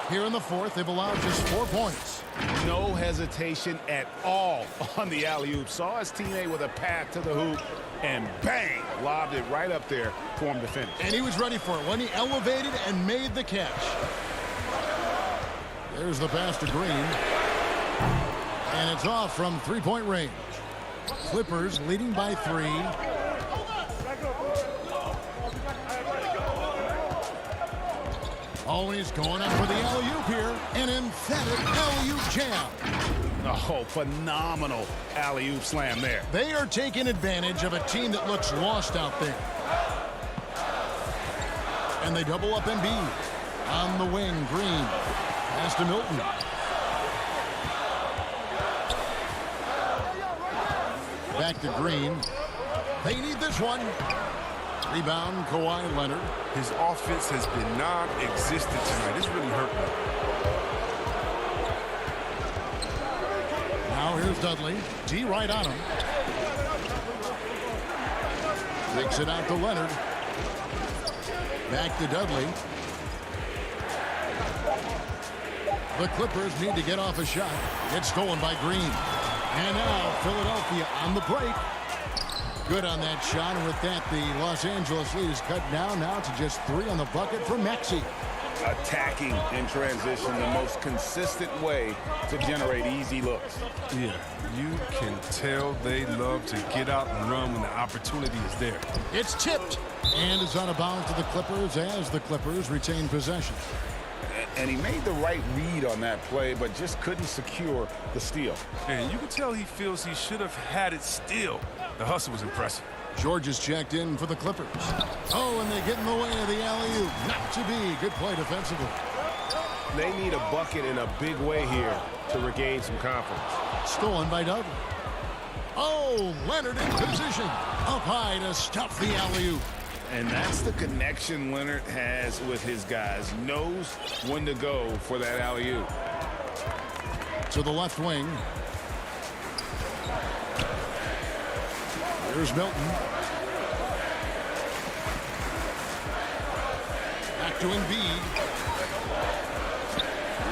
Here in the fourth, they've allowed just 4 points. No hesitation at all on the alley-oop. Saw his teammate with a path to the hoop, and bang, lobbed it right up there for him to finish. And he was ready for it when he elevated and made the catch. There's the pass to Green. And it's off from 3-point range. Clippers leading by 3. Always going up for the alley-oop here. An emphatic alley-oop jam. Oh, phenomenal alley-oop slam there. They are taking advantage of a team that looks lost out there. And they double up Embiid. On the wing, Green. Pass to Milton. Back to Green. They need this one. Rebound, Kawhi Leonard. His offense has been non-existent tonight. It's really hurt me. Now here's Dudley. D right on him. Takes it out to Leonard. Back to Dudley. The Clippers need to get off a shot. It's stolen by Green. And now Philadelphia on the break. Good on that shot. And with that, the Los Angeles lead is cut down now to just 3 on the bucket for Maxey. Attacking in transition, the most consistent way to generate easy looks. Yeah, you can tell they love to get out and run when the opportunity is there. It's tipped. And it's out of bounds to the Clippers as the Clippers retain possession. And he made the right read on that play, but just couldn't secure the steal. And you can tell he feels he should have had it still. The hustle was impressive. George is checked in for the Clippers. Oh, and they get in the way of the alley-oop. Not to be. Good play defensively. They need a bucket in a big way here to regain some confidence. Stolen by Dudley. Oh, Leonard in position. Up high to stuff the alley-oop. And that's the connection Leonard has with his guys. Knows when to go for that alley-oop. To the left wing. Here's Milton. Back to Embiid.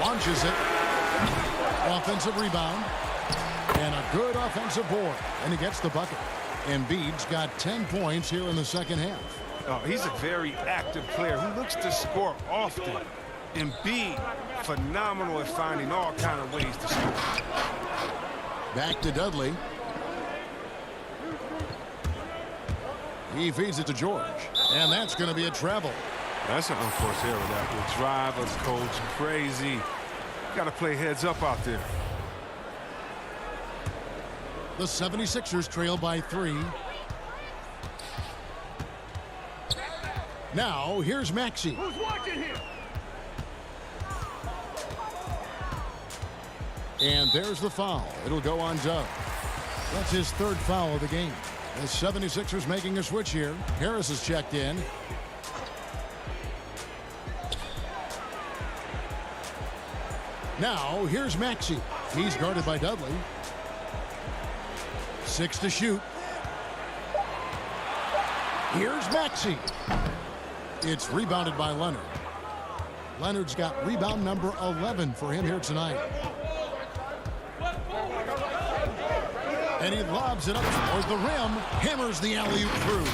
Launches it. Offensive rebound. And a good offensive board. And he gets the bucket. Embiid's got 10 points here in the second half. Oh, he's a very active player who looks to score often. Embiid, phenomenal at finding all kind of ways to score. Back to Dudley. He feeds it to George. And that's going to be a travel. That's an unforced error. That will drive us coach crazy. Got to play heads up out there. The 76ers trail by 3. Now, here's Maxey. Who's watching here? And there's the foul. It'll go on Dove. That's his 3rd foul of the game. The 76ers making a switch here. Harris is checked in. Now, here's Maxey. He's guarded by Dudley. 6 to shoot. Here's Maxey. It's rebounded by Leonard. Leonard's got rebound number 11 for him here tonight. And he lobs it up toward the rim. Hammers the alley-oop through.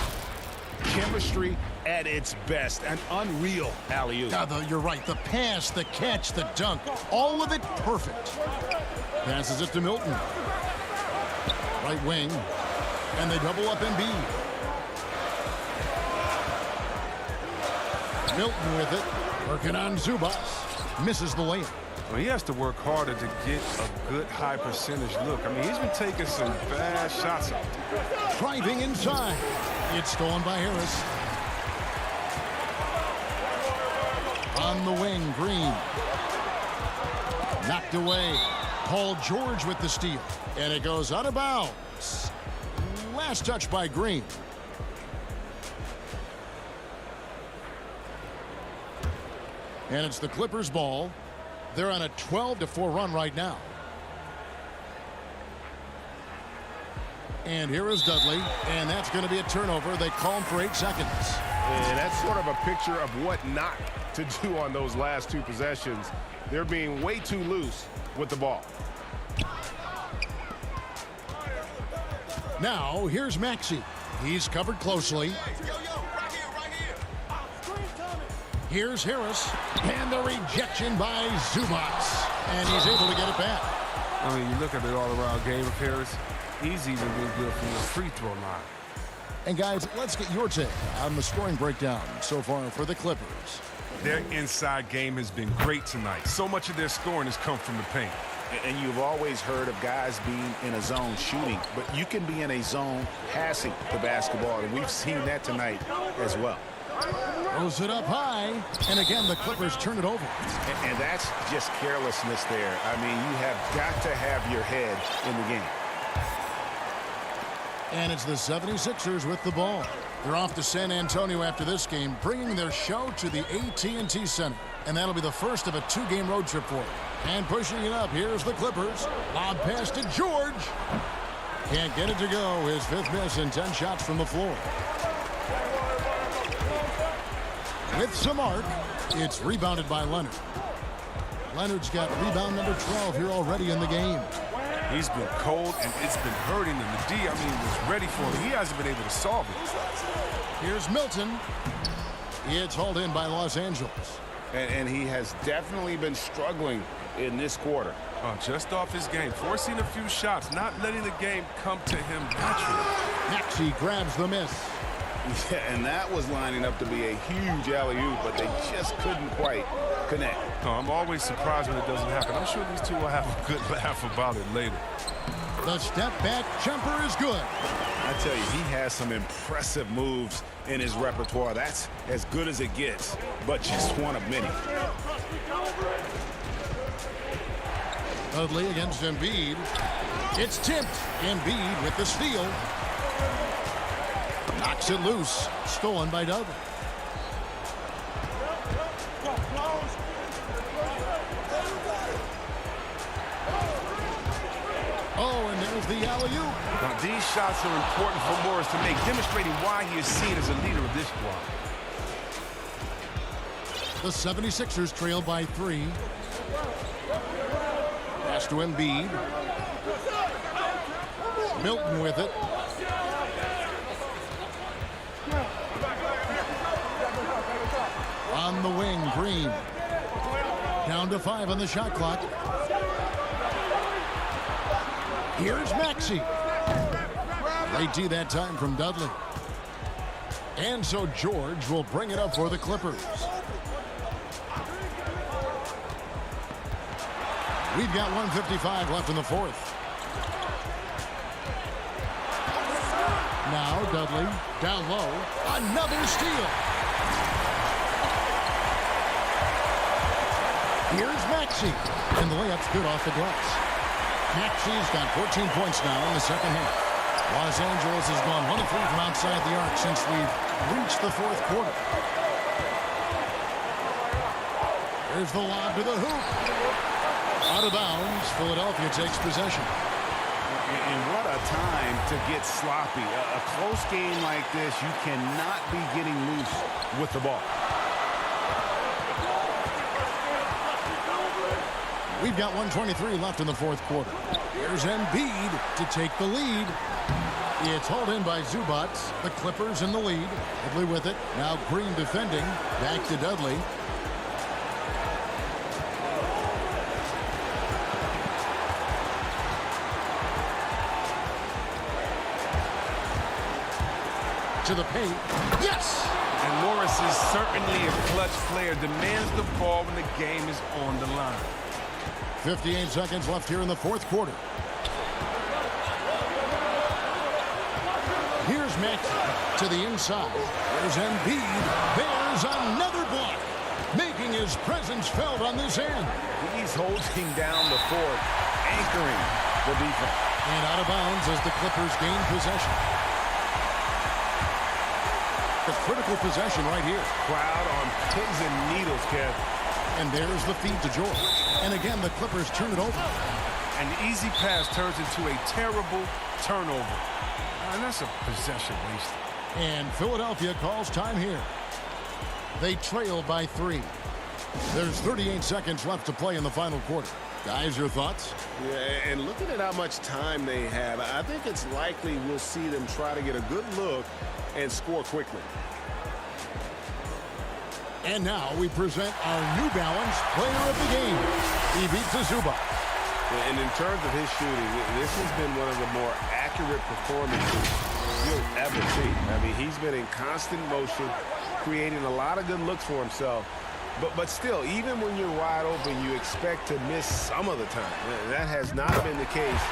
Chemistry at its best. An unreal alley-oop. You're right. The pass, the catch, the dunk. All of it perfect. Passes it to Milton. Right wing. And they double up Embiid. Milton with it. Working on Zubac. Misses the layup. Well, he has to work harder to get a good high percentage look. I mean, he's been taking some bad shots out there. Driving inside. It's stolen by Harris. On the wing, Green. Knocked away. Paul George with the steal. And it goes out of bounds. Last touch by Green. And it's the Clippers ball. They're on a 12-4 run right now. And here is Dudley, and that's going to be a turnover. They call him for 8 seconds. And that's sort of a picture of what not to do on those last 2 possessions. They're being way too loose with the ball. Now, here's Maxey. He's covered closely. Here's Harris, and the rejection by Zubac. And he's able to get it back. I mean, you look at the all-around game of Harris. He's even been good from the free throw line. And guys, let's get your take on the scoring breakdown so far for the Clippers. Their inside game has been great tonight. So much of their scoring has come from the paint. And you've always heard of guys being in a zone shooting, but you can be in a zone passing the basketball, and we've seen that tonight as well. Throws it up high, and again the Clippers turn it over. And that's just carelessness there. I mean, you have got to have your head in the game. And it's the 76ers with the ball. They're off to San Antonio after this game, bringing their show to the AT&T Center. And that'll be the first of a 2-game road trip for them. And pushing it up, here's the Clippers. Lob pass to George. Can't get it to go. His 5th miss and 10 shots from the floor. With some arc, it's rebounded by Leonard. Leonard's got rebound number 12 here already in the game. He's been cold, and it's been hurting him. The D, I mean, was ready for him. He hasn't been able to solve it. Here's Milton. It's hauled in by Los Angeles. And he has definitely been struggling in this quarter. Just off his game, forcing a few shots, not letting the game come to him naturally. Maxey grabs the miss. Yeah, and that was lining up to be a huge alley-oop, but they just couldn't quite connect. No, I'm always surprised when it doesn't happen. I'm sure these two will have a good laugh about it later. The step-back jumper is good. I tell you, he has some impressive moves in his repertoire. That's as good as it gets, but just one of many. Dudley against Embiid. It's tipped. Embiid with the steal. Knocks it loose. Stolen by Dudley. Oh, and there's the alley-oop. Now, these shots are important for Morris to make, demonstrating why he is seen as a leader of this squad. The 76ers trail by 3. Pass to Embiid. Milton with it. On the wing, Green. Down to 5 on the shot clock. Here's Maxey. Great D that time from Dudley. And so George will bring it up for the Clippers. We've got 1:55 left in the 4th. Now Dudley down low. Another steal. Here's Maxey. And the layup's good off the glass. Maxey's got 14 points now in the second half. Los Angeles has gone 1 of 3 from outside the arc since we've reached the 4th quarter. There's the lob to the hoop. Out of bounds, Philadelphia takes possession. And what a time to get sloppy. A close game like this, you cannot be getting loose with the ball. We've got 1:23 left in the 4th quarter. Here's Embiid to take the lead. It's hauled in by Zubac. The Clippers in the lead. Dudley with it. Now Green defending. Back to Dudley. To the paint. Yes! And Morris is certainly a clutch player. Demands the ball when the game is on the line. 58 seconds left here in the 4th quarter. Here's Maxey to the inside. There's Embiid. There's another block. Making it His presence felt on this end. He's holding down the fort, anchoring the defense. And out of bounds as the Clippers gain possession. The critical possession right here. Crowd on pins and needles, Kev. And there's the feed to George. And again, the Clippers turn it over. An easy pass turns into a terrible turnover. And that's a possession wasted. And Philadelphia calls time here. They trail by 3. There's 38 seconds left to play in the final quarter. Guys, your thoughts? Yeah, and looking at how much time they have, I think it's likely we'll see them try to get a good look and score quickly. And now we present our New Balance player of the game. He beats Zubac. And in terms of his shooting, this has been one of the more accurate performances you'll ever see. I mean, he's been in constant motion, creating a lot of good looks for himself. But still, even when you're wide open, you expect to miss some of the time. That has not been the case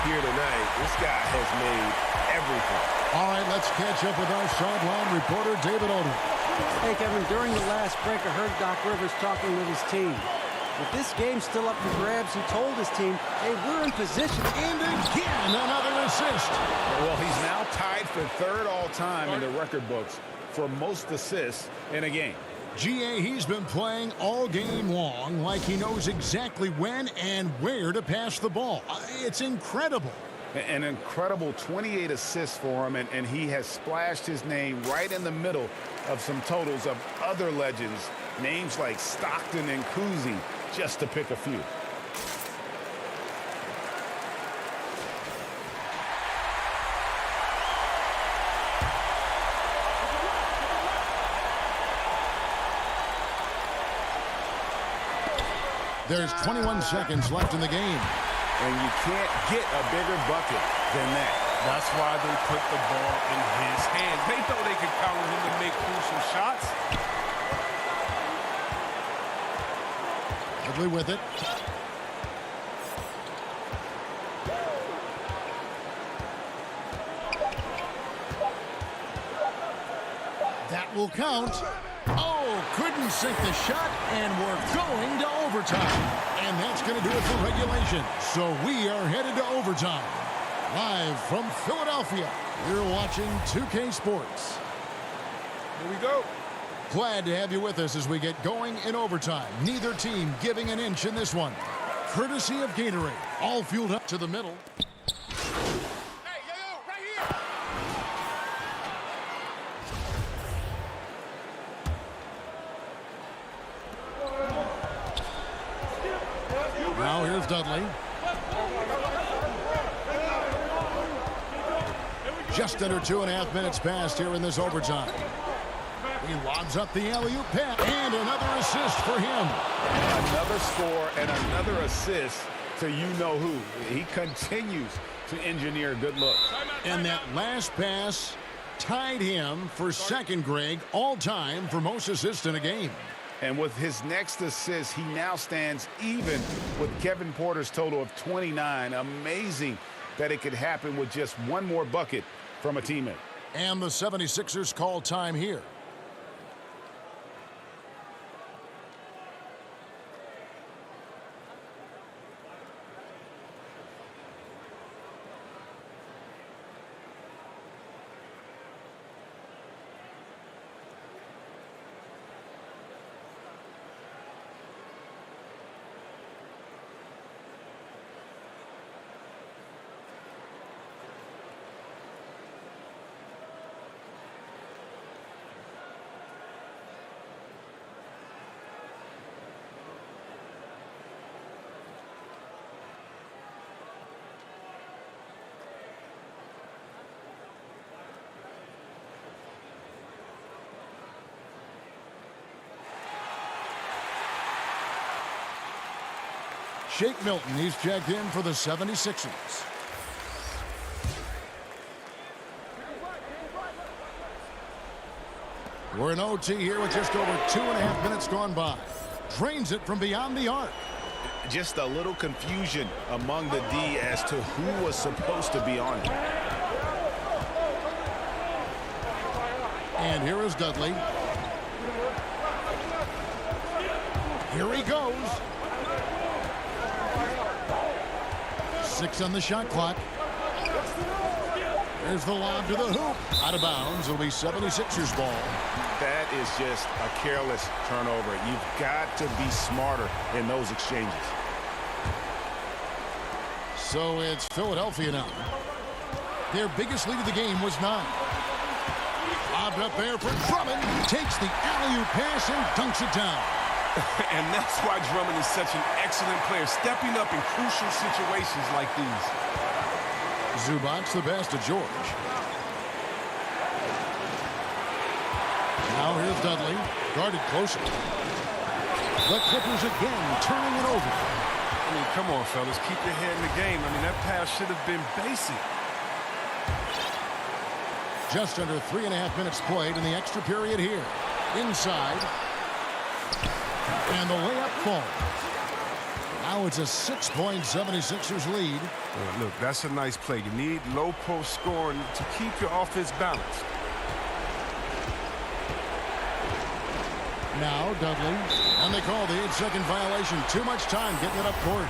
here tonight. This guy has made everything. All right, let's catch up with our sideline reporter, David Odom. Hey, Kevin, during the last break, I heard Doc Rivers talking with his team. With this game still up for grabs, he told his team, hey, we're in position. And again, another assist. Well, he's now tied for 3rd all-time in the record books for most assists in a game. GA, he's been playing all game long like he knows exactly when and where to pass the ball. It's incredible. An incredible 28 assists for him, and he has splashed his name right in the middle of some totals of other legends, names like Stockton and Cousy, just to pick a few. There's 21 seconds left in the game. And you can't get a bigger bucket than that. That's why they put the ball in his hand. They thought they could count on him to make crucial shots. Quickly with it. That will count. Oh, couldn't sink the shot, and we're going to overtime. And that's going to do it for regulation. So we are headed to overtime. Live from Philadelphia, you're watching 2K Sports. Here we go. Glad to have you with us as we get going in overtime. Neither team giving an inch in this one. Courtesy of Gatorade. All fueled up to the middle. Now here's Dudley. Just under 2.5 minutes passed here in this overtime. He lobs up the alley-oop pass, and another assist for him. Another score and another assist to you-know-who. He continues to engineer good looks. And that last pass tied him for second, Greg, all-time for most assists in a game. And with his next assist, he now stands even with Kevin Porter's total of 29. Amazing that it could happen with just one more bucket from a teammate. And the 76ers call time here. Shake Milton, he's checked in for the 76ers. We're in OT here with just over 2.5 minutes gone by. Drains it from beyond the arc. Just a little confusion among the D as to who was supposed to be on it. And here is Dudley. Here he goes. 6 on the shot clock. There's the lob to the hoop. Out of bounds. It'll be 76ers ball. That is just a careless turnover. You've got to be smarter in those exchanges. So it's Philadelphia now. Their biggest lead of the game was 9. Lobbed up there for Drummond. Takes the alley-oop pass and dunks it down. And that's why Drummond is such an excellent player, stepping up in crucial situations like these. Zubac the pass to George. Now here's Dudley, guarded closer. The Clippers again turning it over. I mean, come on, fellas, keep your head in the game. I mean, that pass should have been basic. Just under 3.5 minutes played in the extra period here. Inside. And the layup falls. Now it's a 6-point 76ers lead. Look, that's a nice play. You need low post scoring to keep your offense balanced. Now Dudley. And they call the 8-second violation. Too much time getting it up court.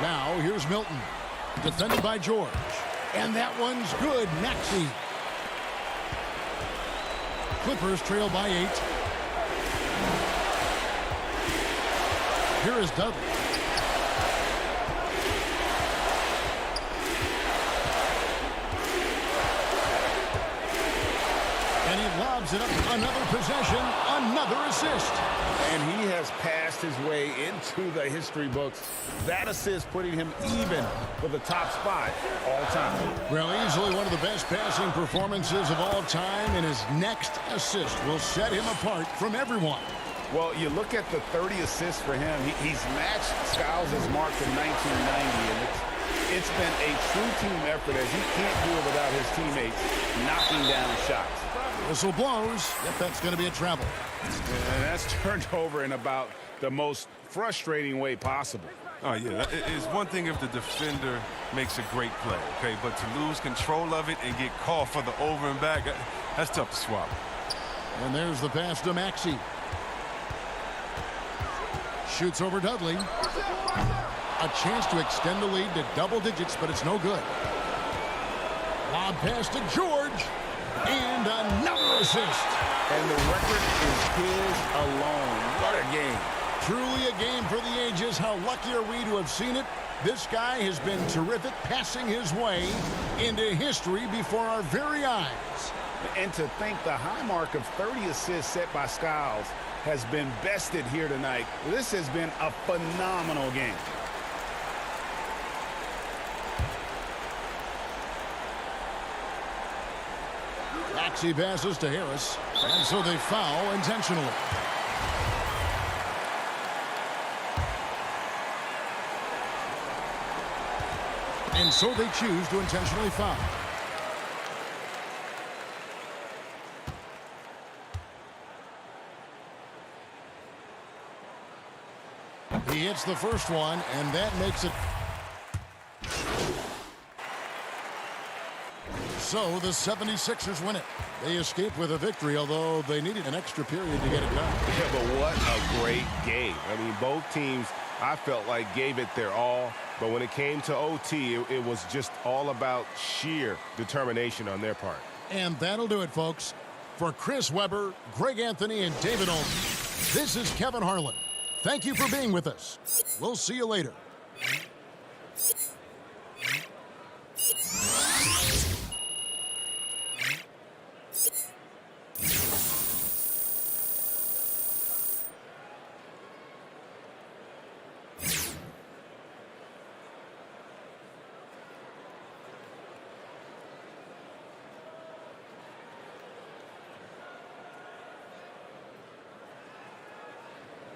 Now here's Milton. Defended by George. And that one's good. Maxey. Clippers trail by 8. Here is Dudley. And he lobs it up. Another possession, another assist. And he has passed his way into the history books. That assist putting him even for the top spot all time. Well, easily one of the best passing performances of all time, and his next assist will set him apart from everyone. Well, you look at the 30 assists for him. He's matched Skiles' mark from 1990, and it's been a true team effort as he can't do it without his teammates knocking down shots. Whistle blows. Yep, that's going to be a travel. And that's turned over in about the most frustrating way possible. Oh, yeah. It's one thing if the defender makes a great play, okay? But to lose control of it and get called for the over and back, that's tough to swallow. And there's the pass to Maxey. Shoots over Dudley. A chance to extend the lead to double digits, but it's no good. Lob pass to George. And another assist. And the record is his alone. What a game. Truly a game for the ages. How lucky are we to have seen it? This guy has been terrific, passing his way into history before our very eyes. And to think the high mark of 30 assists set by Skiles has been bested here tonight. This has been a phenomenal game. Maxey passes to Harris, and so they foul intentionally. And so they choose to intentionally foul. He hits the first one, and that makes it. So the 76ers win it. They escape with a victory, although they needed an extra period to get it done. Yeah, but what a great game. I mean, both teams, I felt like, gave it their all. But when it came to OT, it was just all about sheer determination on their part. And that'll do it, folks. For Chris Webber, Greg Anthony, and David Olden, this is Kevin Harlan. Thank you for being with us. We'll see you later.